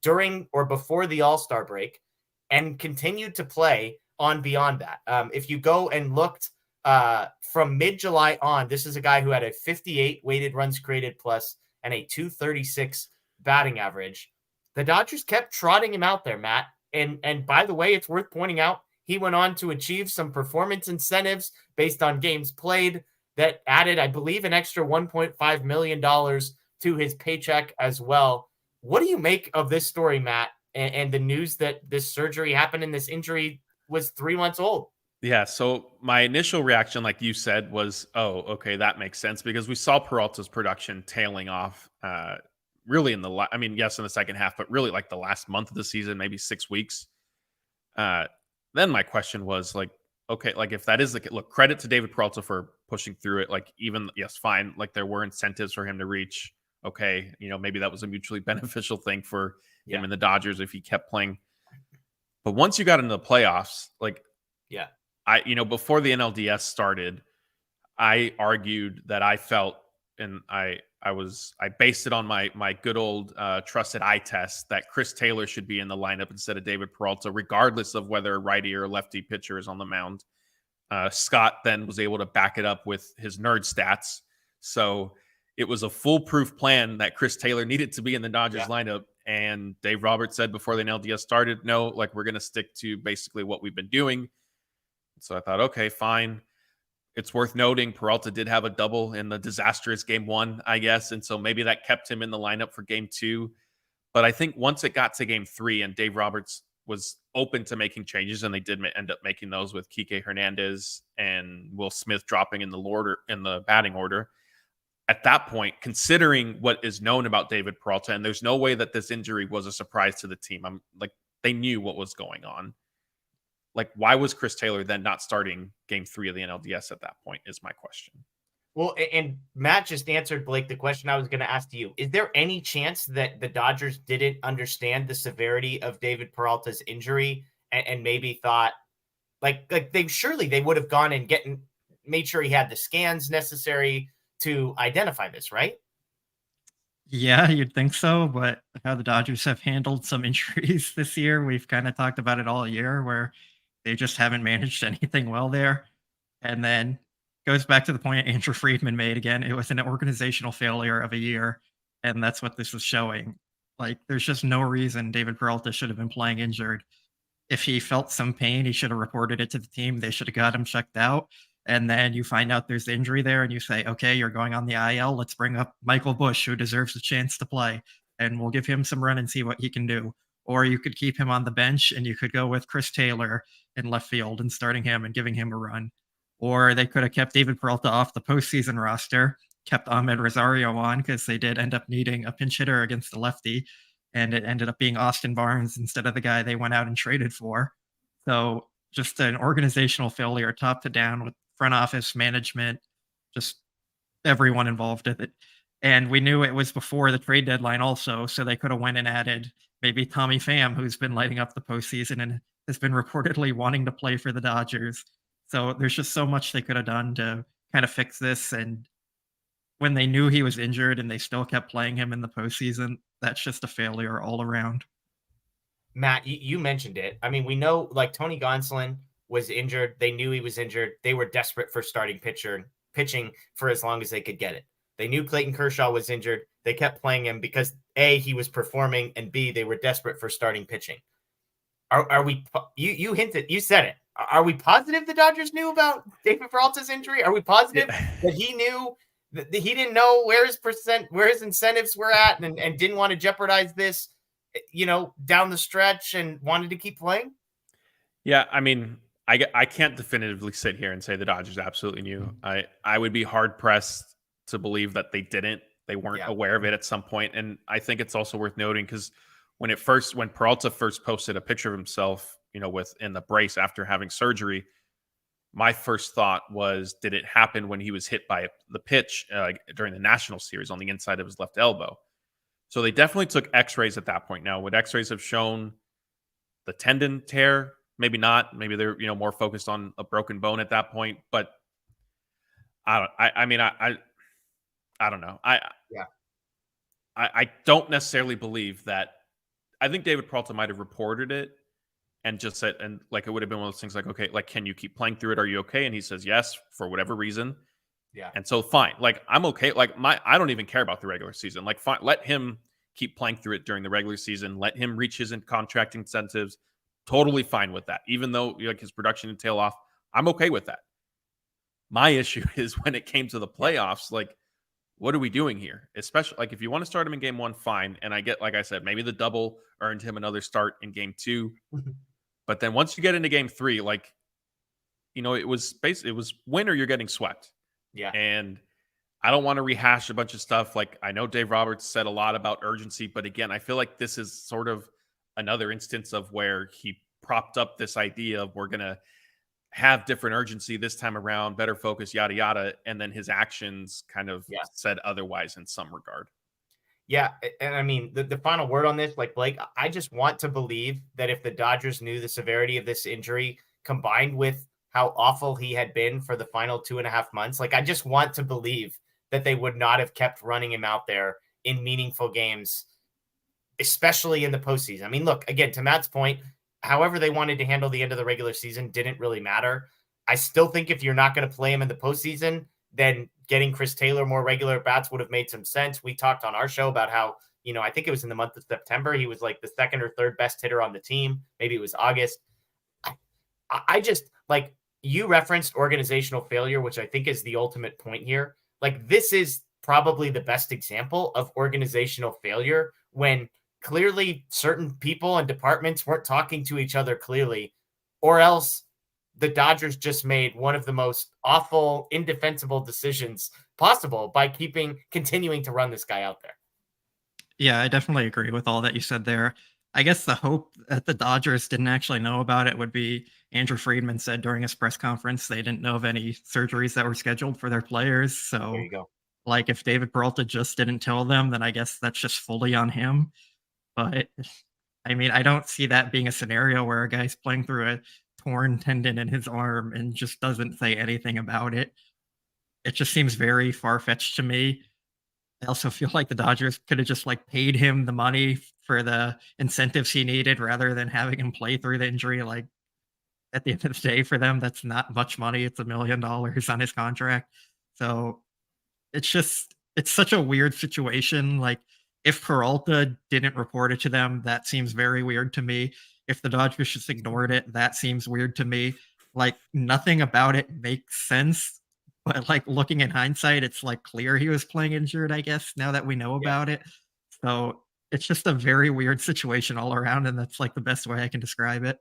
during or before the All-Star break, and continued to play on beyond that. If you go and looked from mid-July on, this is a guy who had a 58 weighted runs created plus and a 236 batting average. The Dodgers kept trotting him out there, Matt. And by the way, it's worth pointing out, he went on to achieve some performance incentives based on games played that added, I believe, an extra $1.5 million to his paycheck as well. What do you make of this story, Matt, and the news that this surgery happened and this injury was 3 months old? Yeah, so my initial reaction, like you said, was, oh, okay, that makes sense, because we saw Peralta's production tailing off really in yes, in the second half, but really like the last month of the season, maybe 6 weeks. Then my question was like, okay, like if that is look, credit to David Peralta for pushing through it. Like, even, yes, fine. Like, there were incentives for him to reach. Okay, maybe that was a mutually beneficial thing for him and the Dodgers if he kept playing. But once you got into the playoffs, like, before the NLDS started, I argued that I felt, and I based it on my good old trusted eye test, that Chris Taylor should be in the lineup instead of David Peralta, regardless of whether righty or lefty pitcher is on the mound. Scott then was able to back it up with his nerd stats. So it was a foolproof plan that Chris Taylor needed to be in the Dodgers lineup. And Dave Roberts said before the NLDS started, no, like, we're going to stick to basically what we've been doing. So I thought, okay, fine. It's worth noting Peralta did have a double in the disastrous game 1, I guess. And so maybe that kept him in the lineup for game 2. But I think once it got to game 3 and Dave Roberts was open to making changes, and they did end up making those with Kike Hernandez and Will Smith dropping in the batting order. At that point, considering what is known about David Peralta, and there's no way that this injury was a surprise to the team. I'm like, they knew what was going on. Like, why was Chris Taylor then not starting game 3 of the NLDS at that point is my question. Well, and Matt just answered, Blake, the question I was going to ask to you. Is there any chance that the Dodgers didn't understand the severity of David Peralta's injury and maybe thought, like they would have gone and made sure he had the scans necessary to identify this, right? Yeah, you'd think so, but how the Dodgers have handled some injuries this year, we've kind of talked about it all year, where they just haven't managed anything well there. And then goes back to the point Andrew Friedman made again. It was an organizational failure of a year, and that's what this was showing. Like, there's just no reason David Peralta should have been playing injured. If he felt some pain, he should have reported it to the team. They should have got him checked out. And then you find out there's injury there, and you say, okay, you're going on the IL. Let's bring up Michael Busch, who deserves a chance to play, and we'll give him some run and see what he can do. Or you could keep him on the bench, and you could go with Chris Taylor in left field and starting him and giving him a run. Or they could have kept David Peralta off the postseason roster, kept Ahmed Rosario on, because they did end up needing a pinch hitter against the lefty, and it ended up being Austin Barnes instead of the guy they went out and traded for. So just an organizational failure, top to down, with front office, management, just everyone involved with it. And we knew it was before the trade deadline also, so they could have went and added maybe Tommy Pham, who's been lighting up the postseason and has been reportedly wanting to play for the Dodgers. So there's just so much they could have done to kind of fix this. And when they knew he was injured and they still kept playing him in the postseason, that's just a failure all around. Matt, you mentioned it. I mean, we know, like, Tony Gonsolin was injured. They knew he was injured. They were desperate for starting pitching for as long as they could get it. They knew Clayton Kershaw was injured. They kept playing him because A, he was performing, and B, they were desperate for starting pitching. Are we, you hinted, you said it. Are we positive the Dodgers knew about David Peralta's injury? Are we positive that he knew He didn't know where his incentives were at, and didn't want to jeopardize this, down the stretch, and wanted to keep playing. Yeah, I mean, I can't definitively sit here and say the Dodgers absolutely knew. I would be hard pressed to believe that they didn't. They weren't aware of it at some point, and I think it's also worth noting because when Peralta first posted a picture of himself, in the brace after having surgery, my first thought was, did it happen when he was hit by the pitch during the National Series on the inside of his left elbow? So they definitely took X-rays at that point. Now, would X-rays have shown the tendon tear? Maybe not. Maybe they're more focused on a broken bone at that point. But I don't know. I don't necessarily believe that. I think David Peralta might have reported it and just said, and like it would have been one of those things like, okay, like, can you keep playing through it? Are you okay? And he says yes for whatever reason. Yeah. And so fine. Like, I'm okay. Like, I don't even care about the regular season. Like, fine, let him keep playing through it during the regular season. Let him reach his contract incentives. Totally fine with that. Even though like his production would tail off, I'm okay with that. My issue is when it came to the playoffs, like, what are we doing here? Especially like if you want to start him in game 1, fine. And I get, like I said, maybe the double earned him another start in game 2. But then once you get into game 3, like, it was win or you're getting swept. Yeah. And I don't want to rehash a bunch of stuff. Like, I know Dave Roberts said a lot about urgency, but again, I feel like this is sort of another instance of where he propped up this idea of we're going to have different urgency this time around, better focus, yada, yada. And then his actions kind of said otherwise in some regard. Yeah. And I mean, the final word on this, like Blake, I just want to believe that if the Dodgers knew the severity of this injury combined with how awful he had been for the final 2.5 months, like, I just want to believe that they would not have kept running him out there in meaningful games, especially in the postseason. I mean, look, again, to Matt's point, however they wanted to handle the end of the regular season didn't really matter. I still think if you're not going to play him in the postseason, then getting Chris Taylor more regular bats would have made some sense. We talked on our show about how, I think it was in the month of September, he was like the second or third best hitter on the team. Maybe it was August. I just, like, you referenced organizational failure, which I think is the ultimate point here. Like, this is probably the best example of organizational failure when clearly certain people and departments weren't talking to each other clearly, or else the Dodgers just made one of the most awful, indefensible decisions possible by continuing to run this guy out there. Yeah, I definitely agree with all that you said there. I guess the hope that the Dodgers didn't actually know about it would be Andrew Friedman said during his press conference they didn't know of any surgeries that were scheduled for their players. So there you go. Like, if David Peralta just didn't tell them, then I guess that's just fully on him. But I mean, I don't see that being a scenario where a guy's playing through a torn tendon in his arm and just doesn't say anything about it. It just seems very far-fetched to me. I also feel like the Dodgers could have just like paid him the money for the incentives he needed rather than having him play through the injury. Like, at the end of the day, for them, that's not much money. It's $1 million on his contract. So it's such a weird situation. Like, if Peralta didn't report it to them, that seems very weird to me. If the Dodgers just ignored it, that seems weird to me. Like, nothing about it makes sense. But like, looking in hindsight, it's like clear he was playing injured, I guess, now that we know about it. So it's just a very weird situation all around, and that's like the best way I can describe it.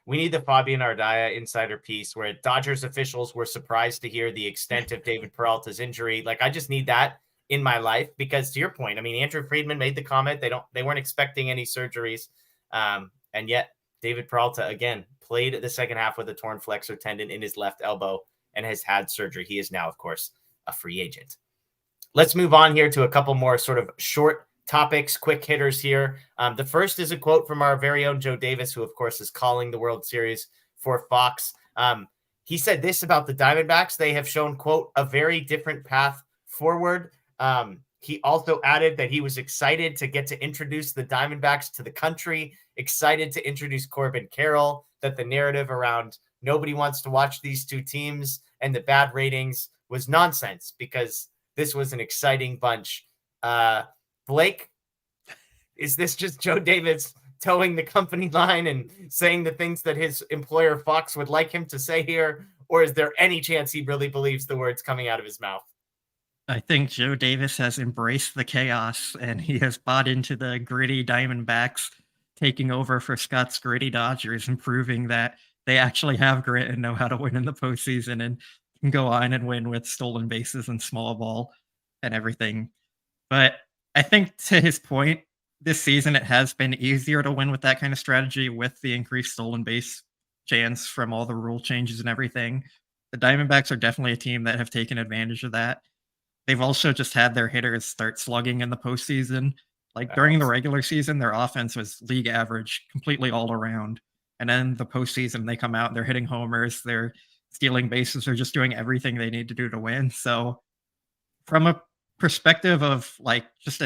We need the Fabian Ardaya insider piece where Dodgers officials were surprised to hear the extent of David Peralta's injury. Like, I just need that in my life because, to your point, I mean, Andrew Friedman made the comment they weren't expecting any surgeries, and yet David Peralta again played the second half with a torn flexor tendon in his left elbow and has had surgery. He is now, of course, a free agent. Let's move on here to a couple more sort of short topics, quick hitters here. The first is a quote from our very own Joe Davis, who, of course, is calling the World Series for Fox. He said this about the Diamondbacks. They have shown, quote, a very different path forward. He also added that he was excited to get to introduce the Diamondbacks to the country, excited to introduce Corbin Carroll, that the narrative around nobody wants to watch these two teams and the bad ratings was nonsense because this was an exciting bunch. Blake, is this just Joe Davis towing the company line and saying the things that his employer Fox would like him to say here? Or is there any chance he really believes the words coming out of his mouth? I think Joe Davis has embraced the chaos and he has bought into the gritty Diamondbacks taking over for Scott's gritty Dodgers and proving that they actually have grit and know how to win in the postseason and can go on and win with stolen bases and small ball and everything. But I think to his point, this season it has been easier to win with that kind of strategy with the increased stolen base chance from all the rule changes and everything. The Diamondbacks are definitely a team that have taken advantage of that. They've also just had their hitters start slugging in the postseason. Like during the regular season, their offense was league average completely all around. And then the postseason, they come out and they're hitting homers, they're stealing bases, they're just doing everything they need to do to win. So from a perspective of like just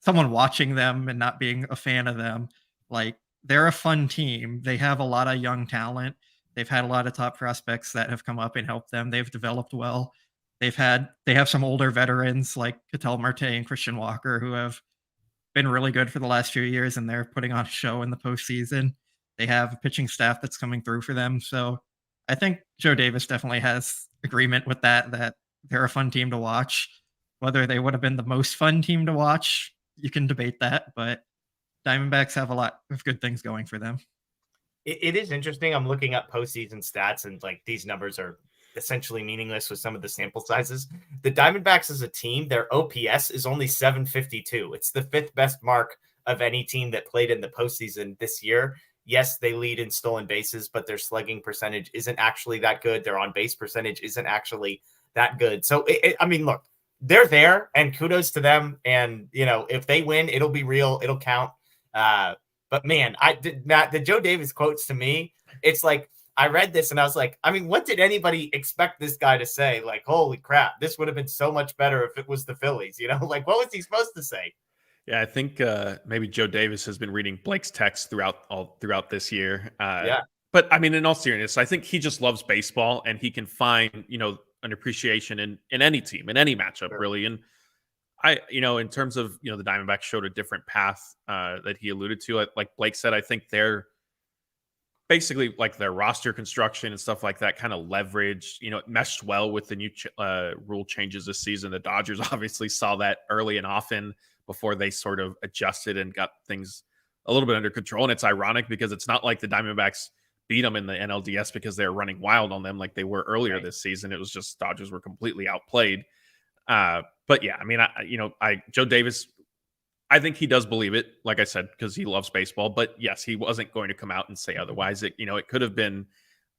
someone watching them and not being a fan of them, like they're a fun team. They have a lot of young talent. They've had a lot of top prospects that have come up and helped them. They've developed well. They have some older veterans like Ketel Marte and Christian Walker who have been really good for the last few years, and they're putting on a show in the postseason. They have a pitching staff that's coming through for them. So I think Joe Davis definitely has agreement with that they're a fun team to watch. Whether they would have been the most fun team to watch, you can debate that, but Diamondbacks have a lot of good things going for them. It is interesting. I'm looking up postseason stats, and like these numbers are essentially meaningless with some of the sample sizes. The Diamondbacks as a team, their OPS is only 752. It's the 5th best mark of any team that played in the postseason this year. Yes, they lead in stolen bases, but their slugging percentage isn't actually that good. Their on-base percentage isn't actually that good. So, I mean, look, they're there, and kudos to them. And, you know, if they win, it'll be real. It'll count. But, man, the Joe Davis quotes to me, it's like, I read this and I was like, I mean, what did anybody expect this guy to say? Like, holy crap, this would have been so much better if it was the Phillies, you know? Like, what was he supposed to say? Yeah, I think maybe Joe Davis has been reading Blake's texts throughout this year. Yeah. But I mean, in all seriousness, I think he just loves baseball and he can find, you know, an appreciation in any team, in any matchup, Sure. really. And in terms of, the Diamondbacks showed a different path that he alluded to. Like Blake said, I think they're basically like their roster construction and stuff like that kind of leveraged, it meshed well with the new rule changes this season. The Dodgers obviously saw that early and often before they sort of adjusted and got things a little bit under control. And it's ironic because it's not like the Diamondbacks beat them in the NLDS because they were running wild on them like they were earlier this season. It was just Dodgers were completely outplayed. But yeah, I mean, Joe Davis, I think he does believe it, like I said, because he loves baseball. But yes, he wasn't going to come out and say otherwise. It could have been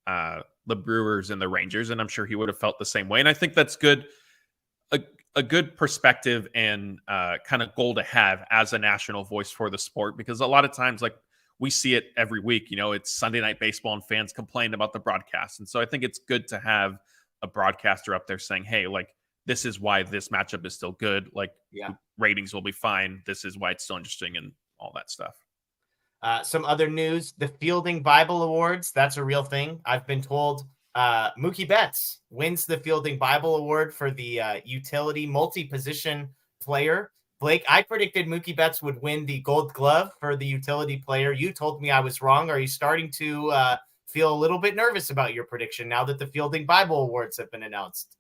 the Brewers and the Rangers, and I'm sure he would have felt the same way. And I think that's good, a good perspective and kind of goal to have as a national voice for the sport, because a lot of times, like we see it every week, it's Sunday Night Baseball and fans complain about the broadcast. And so I think it's good to have a broadcaster up there saying, hey, like, this is why this matchup is still good. Like, ratings will be fine. This is why it's still interesting and all that stuff. Some other news, the Fielding Bible Awards, that's a real thing. I've been told Mookie Betts wins the Fielding Bible Award for the utility multi-position player. Blake, I predicted Mookie Betts would win the Gold Glove for the utility player. You told me I was wrong. Are you starting to feel a little bit nervous about your prediction now that the Fielding Bible Awards have been announced?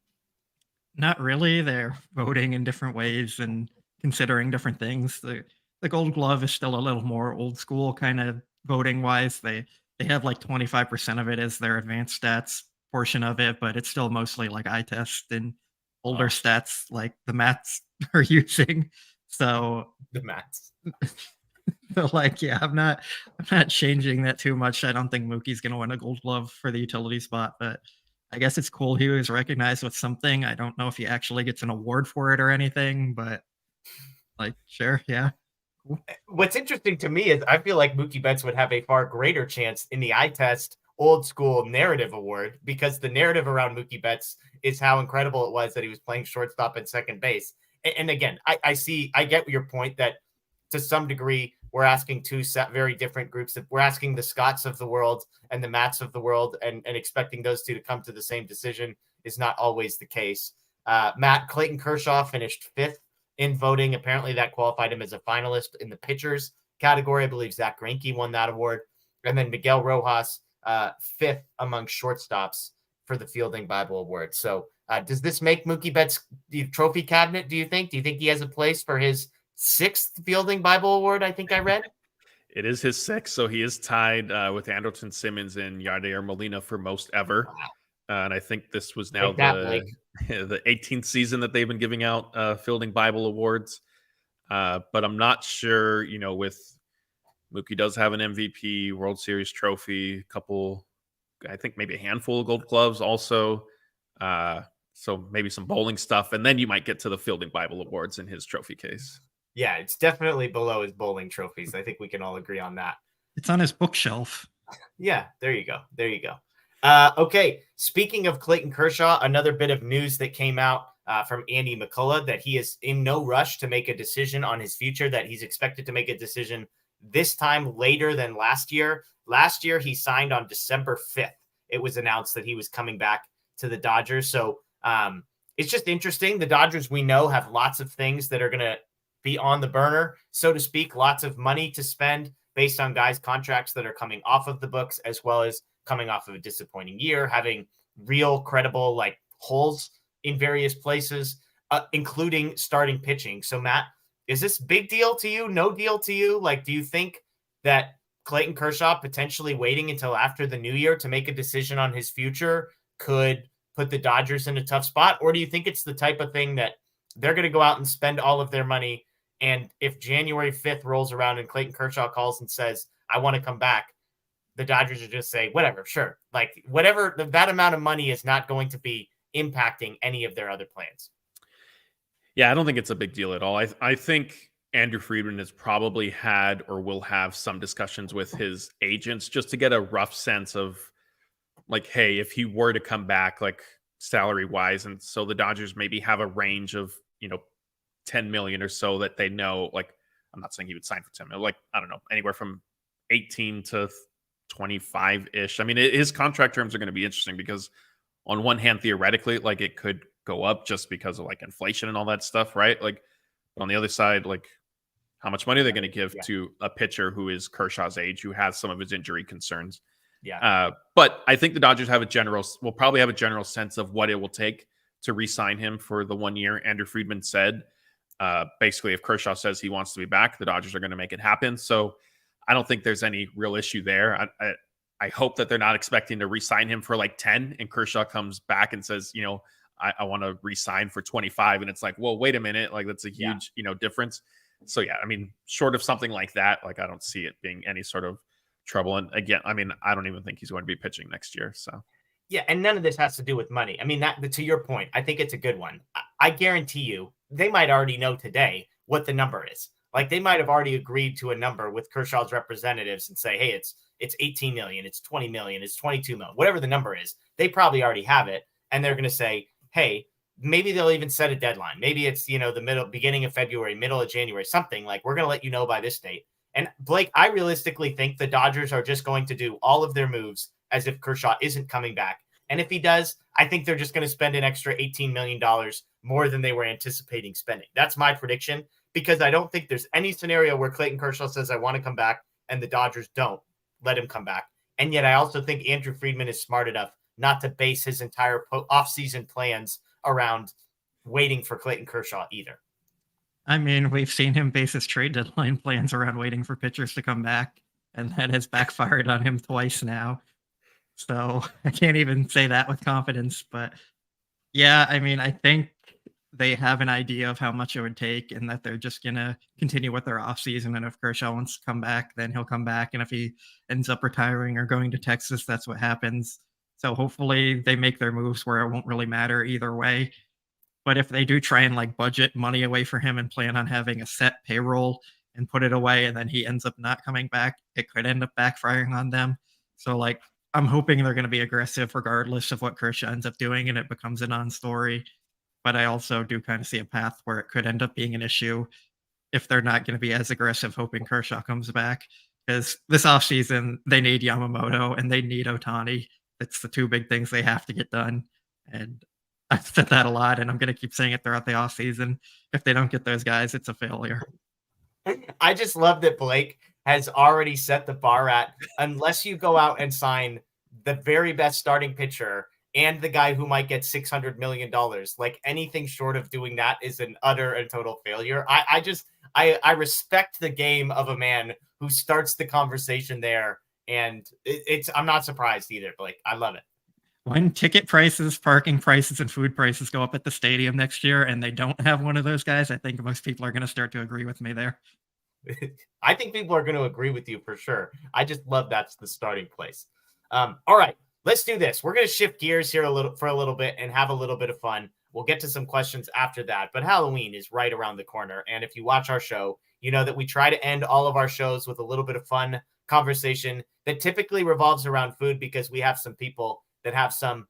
Not really. They're voting in different ways and considering different things. The Gold Glove is still a little more old school kind of voting wise. They have like 25% of it as their advanced stats portion of it, but it's still mostly like eye test and older stats like the Mats are using. So the Mats. So like, yeah, I'm not changing that too much. I don't think Mookie's gonna win a Gold Glove for the utility spot, but I guess it's cool he was recognized with something. I don't know if he actually gets an award for it or anything, but like, sure, yeah. Cool. What's interesting to me is I feel like Mookie Betts would have a far greater chance in the eye test old school narrative award, because the narrative around Mookie Betts is how incredible it was that he was playing shortstop and second base. And again, I get your point that to some degree, we're asking two very different groups. We're asking the Scotts of the world and the Mats of the world, and expecting those two to come to the same decision is not always the case. Clayton Kershaw finished 5th in voting. Apparently that qualified him as a finalist in the pitchers category. I believe Zach Greinke won that award. And then Miguel Rojas, 5th among shortstops for the Fielding Bible Award. So Does this make Mookie Betts the trophy cabinet, do you think? Do you think he has a place for his 6th Fielding Bible Award, I think I read? It is his 6th, so he is tied with Andrelton Simmons and Yadier Molina for most ever. And I think this was now the 18th season that they've been giving out Fielding Bible Awards. But I'm not sure, with Mookie does have an MVP, World Series trophy, I think maybe a handful of Gold Gloves also. So maybe some bowling stuff. And then you might get to the Fielding Bible Awards in his trophy case. Yeah, it's definitely below his bowling trophies. I think we can all agree on that. It's on his bookshelf. Yeah, there you go. Okay, speaking of Clayton Kershaw, another bit of news that came out from Andy McCullough that he is in no rush to make a decision on his future, that he's expected to make a decision this time later than last year. Last year, he signed on December 5th. It was announced that he was coming back to the Dodgers. So it's just interesting. The Dodgers, we know, have lots of things that are going to be on the burner, so to speak, lots of money to spend based on guys' contracts that are coming off of the books, as well as coming off of a disappointing year, having real credible holes in various places, including starting pitching. So Matt, is this big deal to you? No deal to you? Do you think that Clayton Kershaw potentially waiting until after the new year to make a decision on his future could put the Dodgers in a tough spot? Or do you think it's the type of thing that they're going to go out and spend all of their money, and if January 5th rolls around and Clayton Kershaw calls and says, I want to come back, the Dodgers will just say, whatever, sure. Whatever, that amount of money is not going to be impacting any of their other plans. Yeah, I don't think it's a big deal at all. I think Andrew Friedman has probably had or will have some discussions with his agents just to get a rough sense of hey, if he were to come back, salary wise. And so the Dodgers maybe have a range of, 10 million or so that they know, I'm not saying he would sign for 10 million, I don't know, anywhere from 18 to 25 ish. I mean, his contract terms are going to be interesting because on one hand, theoretically, it could go up just because of inflation and all that stuff. Right. But on the other side, how much money are they going to give to a pitcher who is Kershaw's age, who has some of his injury concerns? Yeah. But I think the Dodgers will probably have a general sense of what it will take to re-sign him for the 1 year. Andrew Friedman said, basically, if Kershaw says he wants to be back, the Dodgers are going to make it happen. So I don't think there's any real issue there. I hope that they're not expecting to re-sign him for 10 and Kershaw comes back and says, I want to re-sign for 25. And it's well, wait a minute. That's a huge, difference. So yeah, I mean, short of something like that, I don't see it being any sort of trouble. And again, I mean, I don't even think he's going to be pitching next year. So yeah, and none of this has to do with money. I mean, to your point, I think it's a good one. I guarantee you, they might already know today what the number is. They might have already agreed to a number with Kershaw's representatives and say, hey, it's 18 million, it's 20 million, it's 22 million, whatever the number is. They probably already have it, and they're going to say, hey, maybe they'll even set a deadline. Maybe it's the beginning of February, middle of January, something we're going to let you know by this date. And Blake, I realistically think the Dodgers are just going to do all of their moves as if Kershaw isn't coming back. And if he does, I think they're just going to spend an extra $18 million more than they were anticipating spending. That's my prediction, because I don't think there's any scenario where Clayton Kershaw says, I want to come back, and the Dodgers don't let him come back. And yet I also think Andrew Friedman is smart enough not to base his entire offseason plans around waiting for Clayton Kershaw either. I mean, we've seen him base his trade deadline plans around waiting for pitchers to come back, and that has backfired on him twice now. So I can't even say that with confidence. But yeah, I mean, I think they have an idea of how much it would take, and that they're just going to continue with their offseason. And if Kershaw wants to come back, then he'll come back. And if he ends up retiring or going to Texas, that's what happens. So hopefully they make their moves where it won't really matter either way. But if they do try and budget money away for him and plan on having a set payroll and put it away, and then he ends up not coming back, it could end up backfiring on them. So I'm hoping they're going to be aggressive regardless of what Kershaw ends up doing, and it becomes a non-story. But I also do kind of see a path where it could end up being an issue if they're not going to be as aggressive hoping Kershaw comes back. Because this offseason, they need Yamamoto and they need Ohtani. It's the two big things they have to get done. And I've said that a lot, and I'm going to keep saying it throughout the offseason. If they don't get those guys, it's a failure. I just love that Blake has already set the bar at, unless you go out and sign the very best starting pitcher and the guy who might get $600 million. Like anything short of doing that is an utter and total failure. I respect the game of a man who starts the conversation there. And I'm not surprised either. Like, I love it. When ticket prices, parking prices, and food prices go up at the stadium next year and they don't have one of those guys, I think most people are going to start to agree with me there. I think people are going to agree with you for sure. I just love that's the starting place. All right, let's do this. We're going to shift gears here for a little bit and have a little bit of fun. We'll get to some questions after that, but Halloween is right around the corner. And if you watch our show, you know that we try to end all of our shows with a little bit of fun conversation that typically revolves around food because we have some people that have some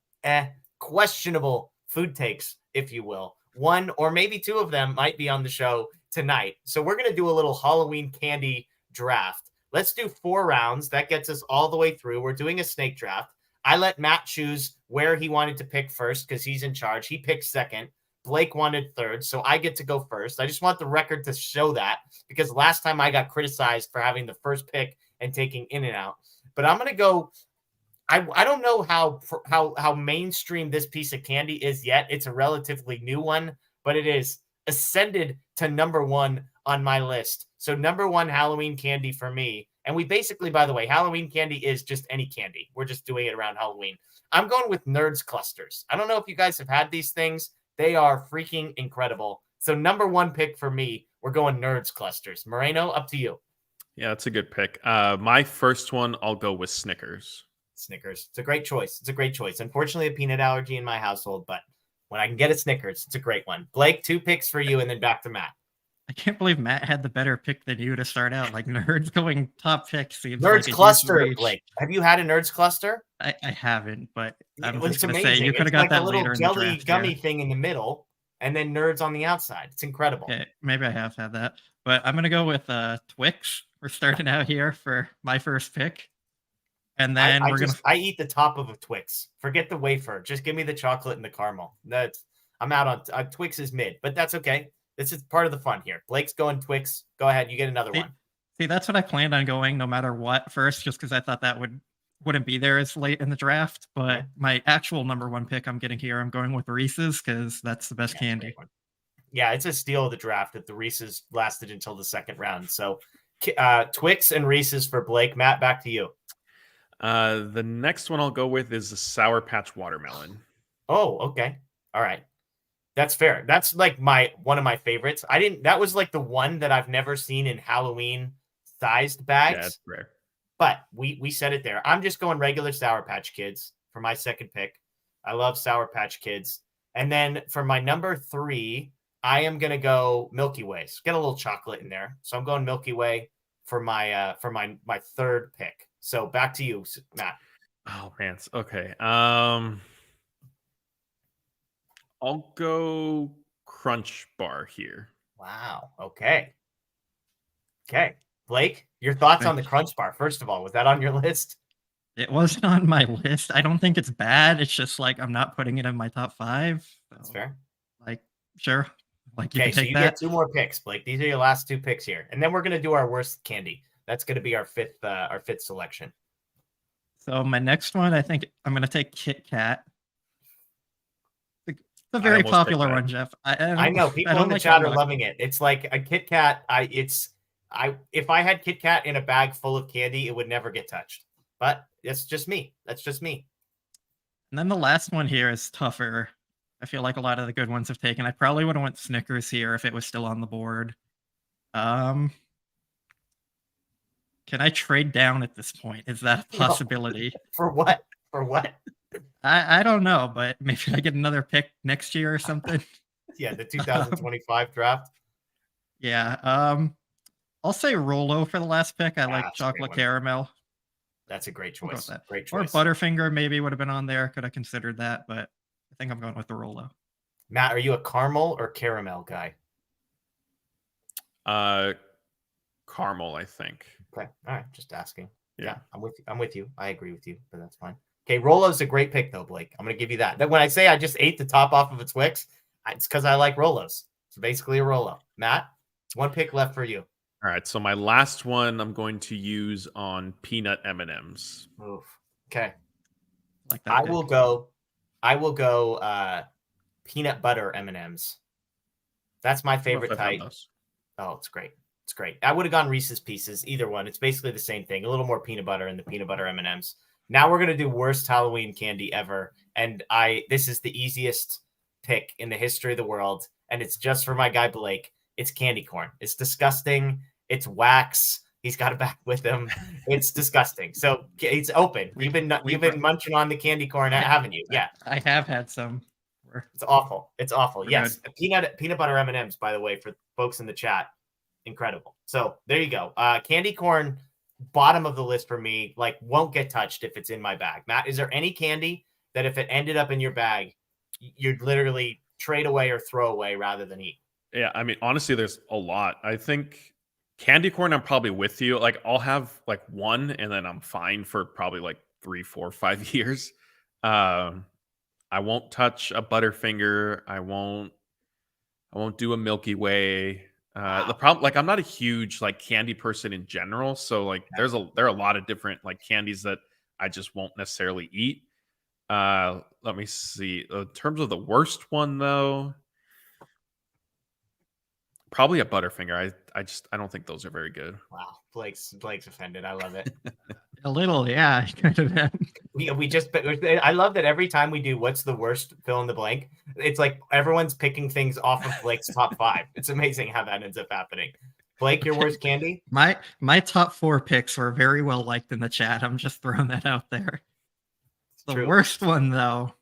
questionable food takes, if you will. One or maybe two of them might be on the show tonight. So we're going to do a little Halloween candy draft. Let's do 4 rounds. That gets us all the way through. We're doing a snake draft. I let Matt choose where he wanted to pick first because he's in charge. He picked second. Blake wanted third, so I get to go first. I just want the record to show that because last time I got criticized for having the first pick and taking in and out. But I'm going to go. I don't know how mainstream this piece of candy is yet. It's a relatively new one, but it is ascended to number 1 on my list. So number 1 Halloween candy for me. And we basically, by the way, Halloween candy is just any candy. We're just doing it around Halloween. I'm going with Nerds Clusters. I don't know if you guys have had these things. They are freaking incredible. So number 1 pick for me, we're going Nerds Clusters. Moreno, up to you. Yeah, that's a good pick. My first one, I'll go with Snickers. Snickers. It's a great choice. It's a great choice. Unfortunately, a peanut allergy in my household, but when I can get a Snickers, it's a great one. Blake, 2 picks for you, and then back to Matt. I can't believe Matt had the better pick than you to start out. Like Nerds going top pick seems Nerds like Cluster, Blake. Have you had a Nerds Cluster? I haven't, but I'm It's just going to amazing. say you could have It's got like that a little later in the jelly draft. gummy Here. thing in the middle, and then Nerds on the outside. It's incredible. Okay, maybe I have had that, but I'm going to go with Twix. We're starting out here for my first pick. And then I eat the top of a Twix. Forget the wafer. Just give me the chocolate and the caramel. I'm out on Twix is mid, but that's okay. This is part of the fun here. Blake's going Twix. Go ahead. You get another one. See, that's what I planned on going no matter what first, just because I thought that wouldn't be there as late in the draft. But my actual number 1 pick I'm getting here, I'm going with Reese's because that's the best candy. Yeah, it's a steal of the draft that the Reese's lasted until the second round. So Twix and Reese's for Blake. Matt, back to you. The next one I'll go with is the Sour Patch Watermelon. Oh, okay. All right. That's fair. That's like one of my favorites. That was like the one that I've never seen in Halloween sized bags. Yeah, it's rare. But we said it there. I'm just going regular Sour Patch Kids for my second pick. I love Sour Patch Kids. And then for my number 3, I am going to go Milky Ways. Get a little chocolate in there. So I'm going Milky Way for my third pick. So back to you, Matt. Oh man. Okay. I'll go Crunch Bar here. Wow. Okay. Blake, your thoughts on the Crunch Bar? First of all, was that on your list? It wasn't on my list. I don't think it's bad. It's just like I'm not putting it in my top 5. So, that's fair. Like, sure. Like you okay, can so take you that. get 2 more picks, Blake. These are your last 2 picks here, and then we're gonna do our worst candy. That's gonna be our fifth selection. So my next one, I think I'm gonna take Kit Kat. It's a very popular one, Jeff. I know people in the chat are loving it. It's like a Kit Kat. If I had Kit Kat in a bag full of candy, it would never get touched. But that's just me. And then the last one here is tougher. I feel like a lot of the good ones have taken. I probably would have went Snickers here if it was still on the board. Can I trade down at this point? Is that a possibility? No. For what? I don't know, but maybe I get another pick next year or something. Yeah, the 2025 draft. Yeah. I'll say Rolo for the last pick. I like chocolate caramel. That's a great choice. Great choice. Or Butterfinger maybe would have been on there. Could have considered that, but I think I'm going with the Rolo. Matt, are you a caramel or caramel guy? Caramel, I think. Okay. All right. Just asking. Yeah. I'm with you. I agree with you, but that's fine. Okay. Rolo's a great pick though, Blake. I'm going to give you that. Then when I say I just ate the top off of a Twix, it's because I like Rolos. It's basically a Rolo. Matt, 1 pick left for you. All right. So my last one I'm going to use on peanut M&Ms. Oof. Okay. Like that I pick. will go I will go peanut butter M&Ms. That's my favorite type. Oh, it's great. It's great. I would have gone Reese's Pieces, either one. It's basically the same thing. A little more peanut butter in the peanut butter M&Ms. Now we're going to do worst Halloween candy ever. And this is the easiest pick in the history of the world. And it's just for my guy, Blake. It's candy corn. It's disgusting. It's wax. He's got it back with him. It's disgusting. So it's open. You've been munching on the candy corn, haven't you? Yeah. I have had some. It's awful. It's awful. We're Yes. Peanut butter M&Ms, by the way, for folks in the chat. Incredible. So there you go. Candy corn, bottom of the list for me, like won't get touched if it's in my bag. Matt, is there any candy that if it ended up in your bag, you'd literally trade away or throw away rather than eat? Yeah, I mean, honestly, there's a lot. I think candy corn, I'm probably with you. Like, I'll have like one, and then I'm fine for probably like 3, 4, 5 years. I won't touch a Butterfinger. I won't do a Milky Way. The problem, like, I'm not a huge like candy person in general, so like there are a lot of different like candies that I just won't necessarily eat. Let me see. In terms of the worst one, though, probably a Butterfinger. I don't think those are very good. Wow, Blake's offended. I love it. A little, yeah, kind of. I love that every time we do what's the worst fill in the blank, it's like everyone's picking things off of Blake's top 5. It's amazing how that ends up happening. Blake, your worst candy? My top 4 picks were very well liked in the chat. I'm just throwing that out there. The worst one, though,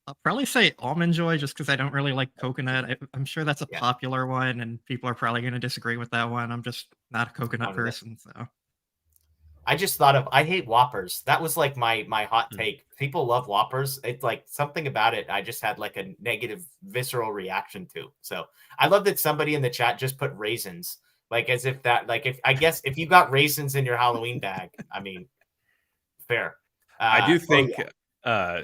I'll probably say Almond Joy, just because I don't really like coconut. I'm sure that's a popular one, and people are probably going to disagree with that one. I'm just not a coconut person, so. I just thought of, I hate Whoppers. That was like my hot take. People love Whoppers. It's like something about it. I just had like a negative visceral reaction to. So I love that somebody in the chat just put raisins, like as if that, like if you got raisins in your Halloween bag, I mean, fair. I do think,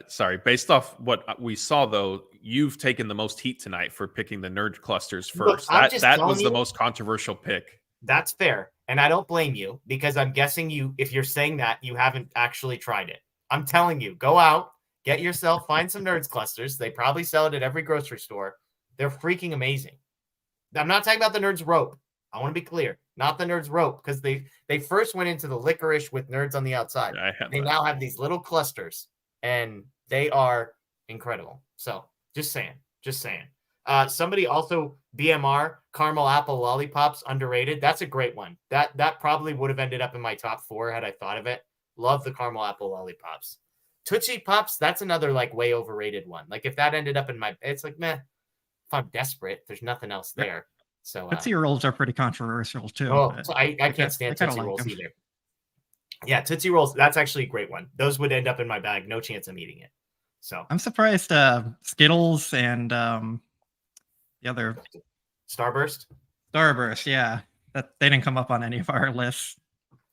sorry, based off what we saw though, you've taken the most heat tonight for picking the nerd clusters first. Look, that was the most controversial pick. That's fair. And I don't blame you, because I'm guessing if you're saying that, you haven't actually tried it. I'm telling you, go out, get yourself, find some Nerds clusters. They probably sell it at every grocery store. They're freaking amazing. I'm not talking about the Nerds rope. I want to be clear. Not the Nerds rope, because they first went into the licorice with Nerds on the outside. They now have these little clusters, and they are incredible. So just saying. Somebody also, BMR, caramel apple lollipops, underrated. That's a great one. That probably would have ended up in my top 4 had I thought of it. Love the caramel apple lollipops. Tootsie Pops, that's another like way overrated one. Like if that ended up in it's like, meh, if I'm desperate, there's nothing else there. So Tootsie Rolls are pretty controversial too. Oh, I can't stand Tootsie Rolls either. Yeah, Tootsie Rolls, that's actually a great one. Those would end up in my bag. No chance I'm eating it. So I'm surprised Skittles and the other Starburst, yeah, that they didn't come up on any of our lists.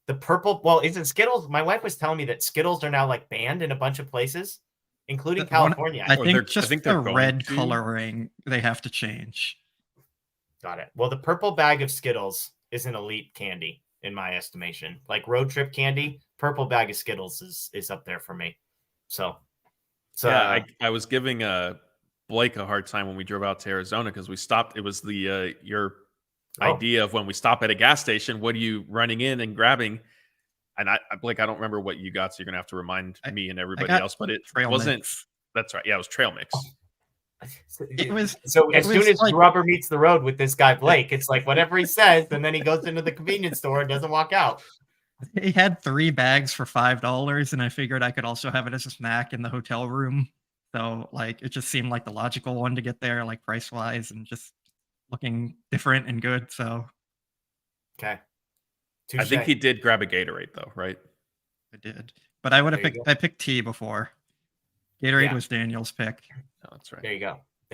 The purple, well, isn't Skittles? My wife was telling me that Skittles are now like banned in a bunch of places, including California. I think the red coloring they have to change. Got it. Well, the purple bag of Skittles is an elite candy in my estimation. Like road trip candy, purple bag of Skittles is up there for me. So yeah, I was giving Blake a hard time when we drove out to Arizona because we stopped. It was the your idea of when we stop at a gas station, what are you running in and grabbing? And Blake, I don't remember what you got, so you're gonna have to remind me and everybody else. But it wasn't. Mix. That's right. Yeah, it was trail mix. It was so as soon as the rubber meets the road with this guy Blake, it's like whatever he says, and then he goes into the convenience store and doesn't walk out. He had 3 bags for $5, and I figured I could also have it as a snack in the hotel room. So like it just seemed like the logical one to get there, like price wise, and just looking different and good. So okay. Touché. I think he did grab a Gatorade though, right? I did, but I would have picked. I picked tea before. Gatorade was Daniel's pick. Oh, that's right. There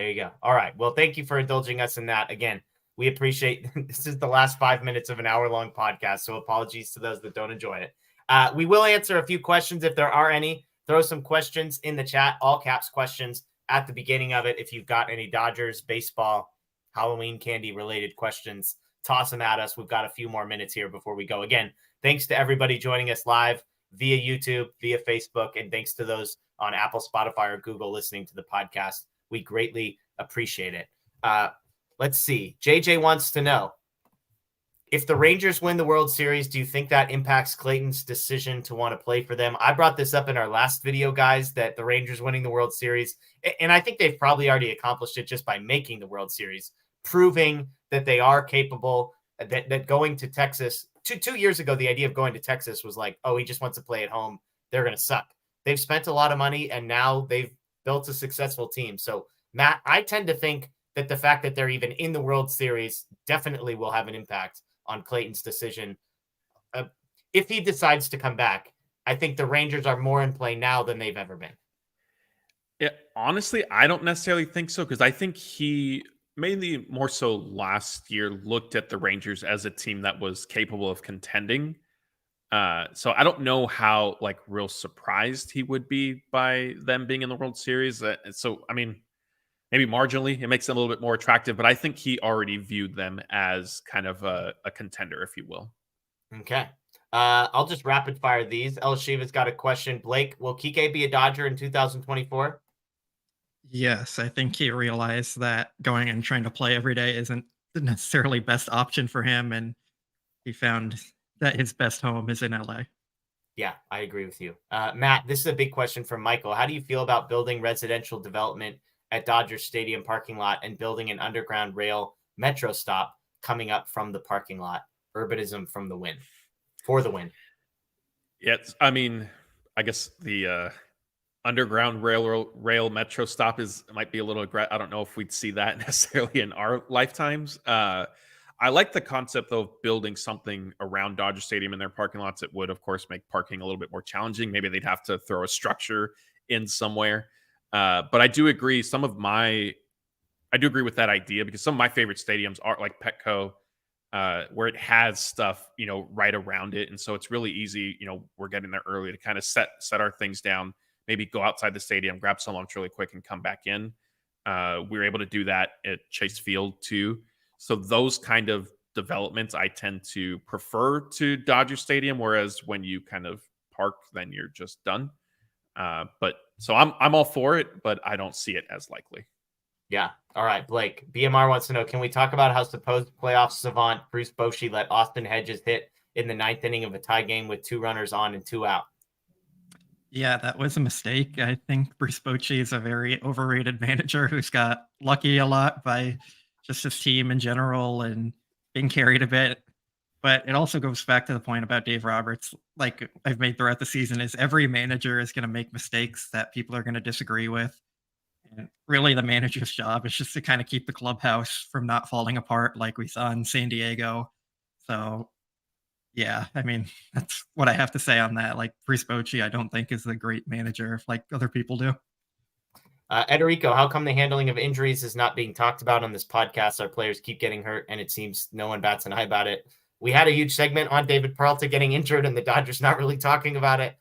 you go. All right. Well, thank you for indulging us in that. Again, we appreciate this is the last 5 minutes of an hour-long podcast, so apologies to those that don't enjoy it. We will answer a few questions if there are any. Throw some questions in the chat, all caps questions at the beginning of it. If you've got any Dodgers, baseball, Halloween candy related questions, toss them at us. We've got a few more minutes here before we go. Again, thanks to everybody joining us live via YouTube, via Facebook, and thanks to those on Apple, Spotify, or Google listening to the podcast. We greatly appreciate it. Let's see. JJ wants to know, if the Rangers win the World Series, do you think that impacts Clayton's decision to want to play for them? I brought this up in our last video, guys, that the Rangers winning the World Series, and I think they've probably already accomplished it just by making the World Series, proving that they are capable, that going to Texas, two years ago, the idea of going to Texas was like, oh, he just wants to play at home. They're going to suck. They've spent a lot of money, and now they've built a successful team. So, Matt, I tend to think that the fact that they're even in the World Series definitely will have an impact on Clayton's decision. If he decides to come back, I think the Rangers are more in play now than they've ever been. Yeah, honestly, I don't necessarily think so, because I think he mainly more so last year looked at the Rangers as a team that was capable of contending. So I don't know how like real surprised he would be by them being in the World Series. So I mean, maybe marginally, it makes them a little bit more attractive, but I think he already viewed them as kind of a contender, if you will. Okay. I'll just rapid fire these. El Shiva's got a question. Blake, will Kike be a Dodger in 2024? Yes, I think he realized that going and trying to play every day isn't necessarily best option for him, and he found that his best home is in LA. Yeah, I agree with you. Matt, this is a big question from Michael. How do you feel about building residential development at Dodger Stadium parking lot and building an underground rail metro stop coming up from the parking lot? Urbanism for the win. Yes, I mean, I guess the underground rail metro stop might be a little I don't know if we'd see that necessarily in our lifetimes. I like the concept though, of building something around Dodger Stadium in their parking lots. It would, of course, make parking a little bit more challenging. Maybe they'd have to throw a structure in somewhere. But I do agree. I do agree with that idea, because some of my favorite stadiums are like Petco, where it has stuff, right around it. And so it's really easy. We're getting there early to kind of set our things down, maybe go outside the stadium, grab some lunch really quick and come back in. We were able to do that at Chase Field too. So those kind of developments I tend to prefer to Dodger Stadium, whereas when you kind of park, then you're just done. But so I'm all for it, but I don't see it as likely. Yeah. All right, Blake. BMR wants to know, can we talk about how supposed playoff savant Bruce Bochy let Austin Hedges hit in the 9th inning of a tie game with 2 runners on and 2 out? Yeah, that was a mistake. I think Bruce Bochy is a very overrated manager who's got lucky a lot by just his team in general and being carried a bit. But it also goes back to the point about Dave Roberts, like I've made throughout the season, is every manager is going to make mistakes that people are going to disagree with. And really the manager's job is just to kind of keep the clubhouse from not falling apart like we saw in San Diego. So yeah, I mean, that's what I have to say on that. Like Bruce Bochy, I don't think is a great manager like other people do. Ederico, how come the handling of injuries is not being talked about on this podcast? Our players keep getting hurt, and it seems no one bats an eye about it. We had a huge segment on David Peralta getting injured, and the Dodgers not really talking about it.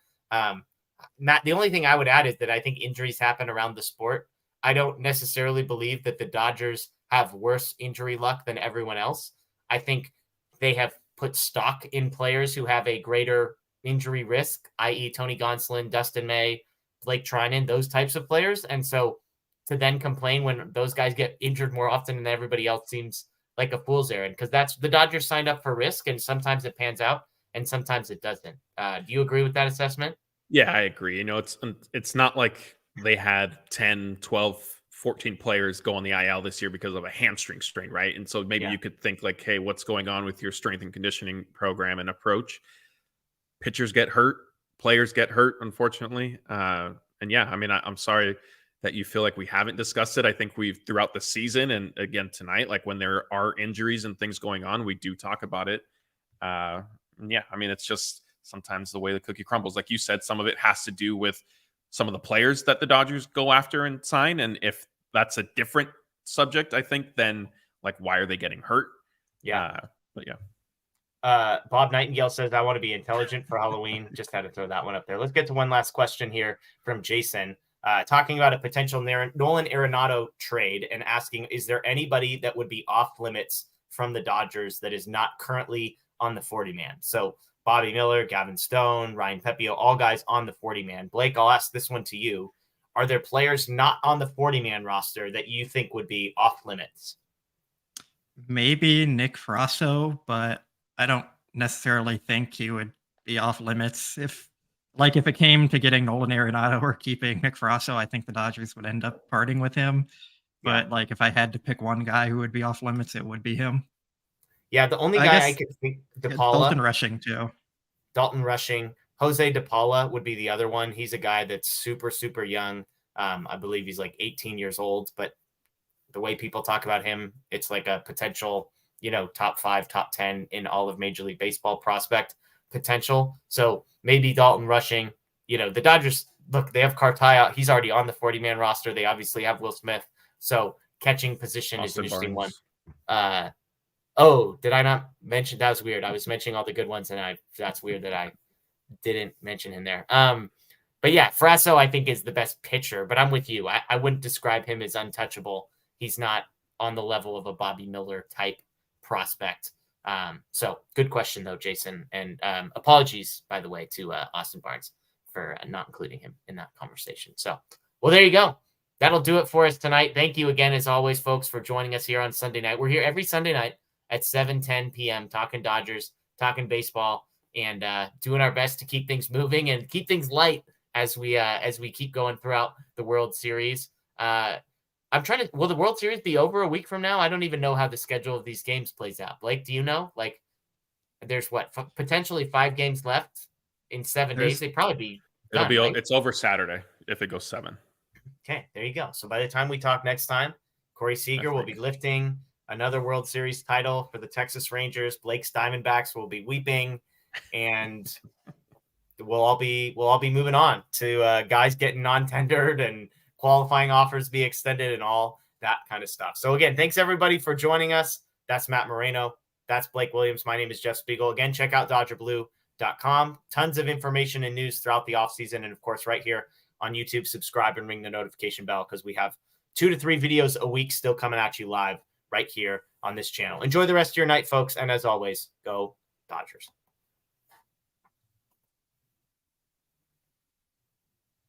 Matt, the only thing I would add is that I think injuries happen around the sport. I don't necessarily believe that the Dodgers have worse injury luck than everyone else. I think they have put stock in players who have a greater injury risk, i.e. Tony Gonsolin, Dustin May, Blake Treinen, those types of players. And so to then complain when those guys get injured more often than everybody else seems like a fool's errand, because that's the Dodgers signed up for risk, and sometimes it pans out and sometimes it doesn't. Do you agree with that assessment? Yeah, I agree. It's not like they had 10, 12, 14 players go on the IL this year because of a hamstring strain, right? And so maybe you could think like, hey, what's going on with your strength and conditioning program and approach? Pitchers get hurt, players get hurt, unfortunately. And yeah, I mean, I'm sorry that you feel like we haven't discussed it. I think we've throughout the season, and again tonight, like when there are injuries and things going on, we do talk about it. Yeah, I mean, it's just sometimes the way the cookie crumbles. Like you said, some of it has to do with some of the players that the Dodgers go after and sign. And if that's a different subject, I think, then like, why are they getting hurt? Yeah. But yeah. Bob Nightingale says, I want to be intelligent for Halloween. Just had to throw that one up there. Let's get to one last question here from Jason, talking about a potential Nolan Arenado trade and asking, is there anybody that would be off limits from the Dodgers that is not currently on the 40-man? So Bobby Miller, Gavin Stone, Ryan Pepio, all guys on the 40-man. Blake, I'll ask this one to you. Are there players not on the 40-man roster that you think would be off limits? Maybe Nick Frasso, but I don't necessarily think he would be off limits. If it came to getting Nolan Arenado or keeping Nick Frasso, I think the Dodgers would end up parting with him. But if I had to pick one guy who would be off limits, it would be him. Yeah, the only guy I could think, Dalton Rushing too. Dalton Rushing. Jose DePaula would be the other one. He's a guy that's super, super young. I believe he's like 18 years old, but the way people talk about him, it's like a potential, top 5, top 10 in all of Major League Baseball prospect potential. So maybe Dalton Rushing. The Dodgers, look, they have Cartaya. He's already on the 40-man roster. They obviously have Will Smith. So catching position is an interesting one. Oh, did I not mention? That was weird. I was mentioning all the good ones, and that's weird that I didn't mention him there. But yeah, Frasso, I think, is the best pitcher, but I'm with you. I wouldn't describe him as untouchable. He's not on the level of a Bobby Miller type prospect. So good question, though, Jason. And apologies, by the way, to Austin Barnes for not including him in that conversation. So, well, there you go. That'll do it for us tonight. Thank you again, as always, folks, for joining us here on Sunday night. We're here every Sunday night at 7:10 p.m. talking Dodgers, talking baseball, and doing our best to keep things moving and keep things light as we keep going throughout the World Series. Will the World Series be over a week from now? I don't even know how the schedule of these games plays out. Blake, do you know? There's potentially 5 games left in 7 days. They'd probably be done, right? It's over Saturday if it goes 7. Okay, there you go. So by the time we talk next time, Corey Seager will be lifting another World Series title for the Texas Rangers. Blake's Diamondbacks will be weeping, and we'll all be moving on to guys getting non-tendered and qualifying offers be extended and all that kind of stuff. So again, thanks everybody for joining us. That's Matt Moreno. That's Blake Williams. My name is Jeff Spiegel. Again, check out DodgerBlue.com. Tons of information and news throughout the offseason. And of course, right here on YouTube, subscribe and ring the notification bell because we have 2 to 3 videos a week still coming at you live right here on this channel. Enjoy the rest of your night, folks. And as always, go Dodgers.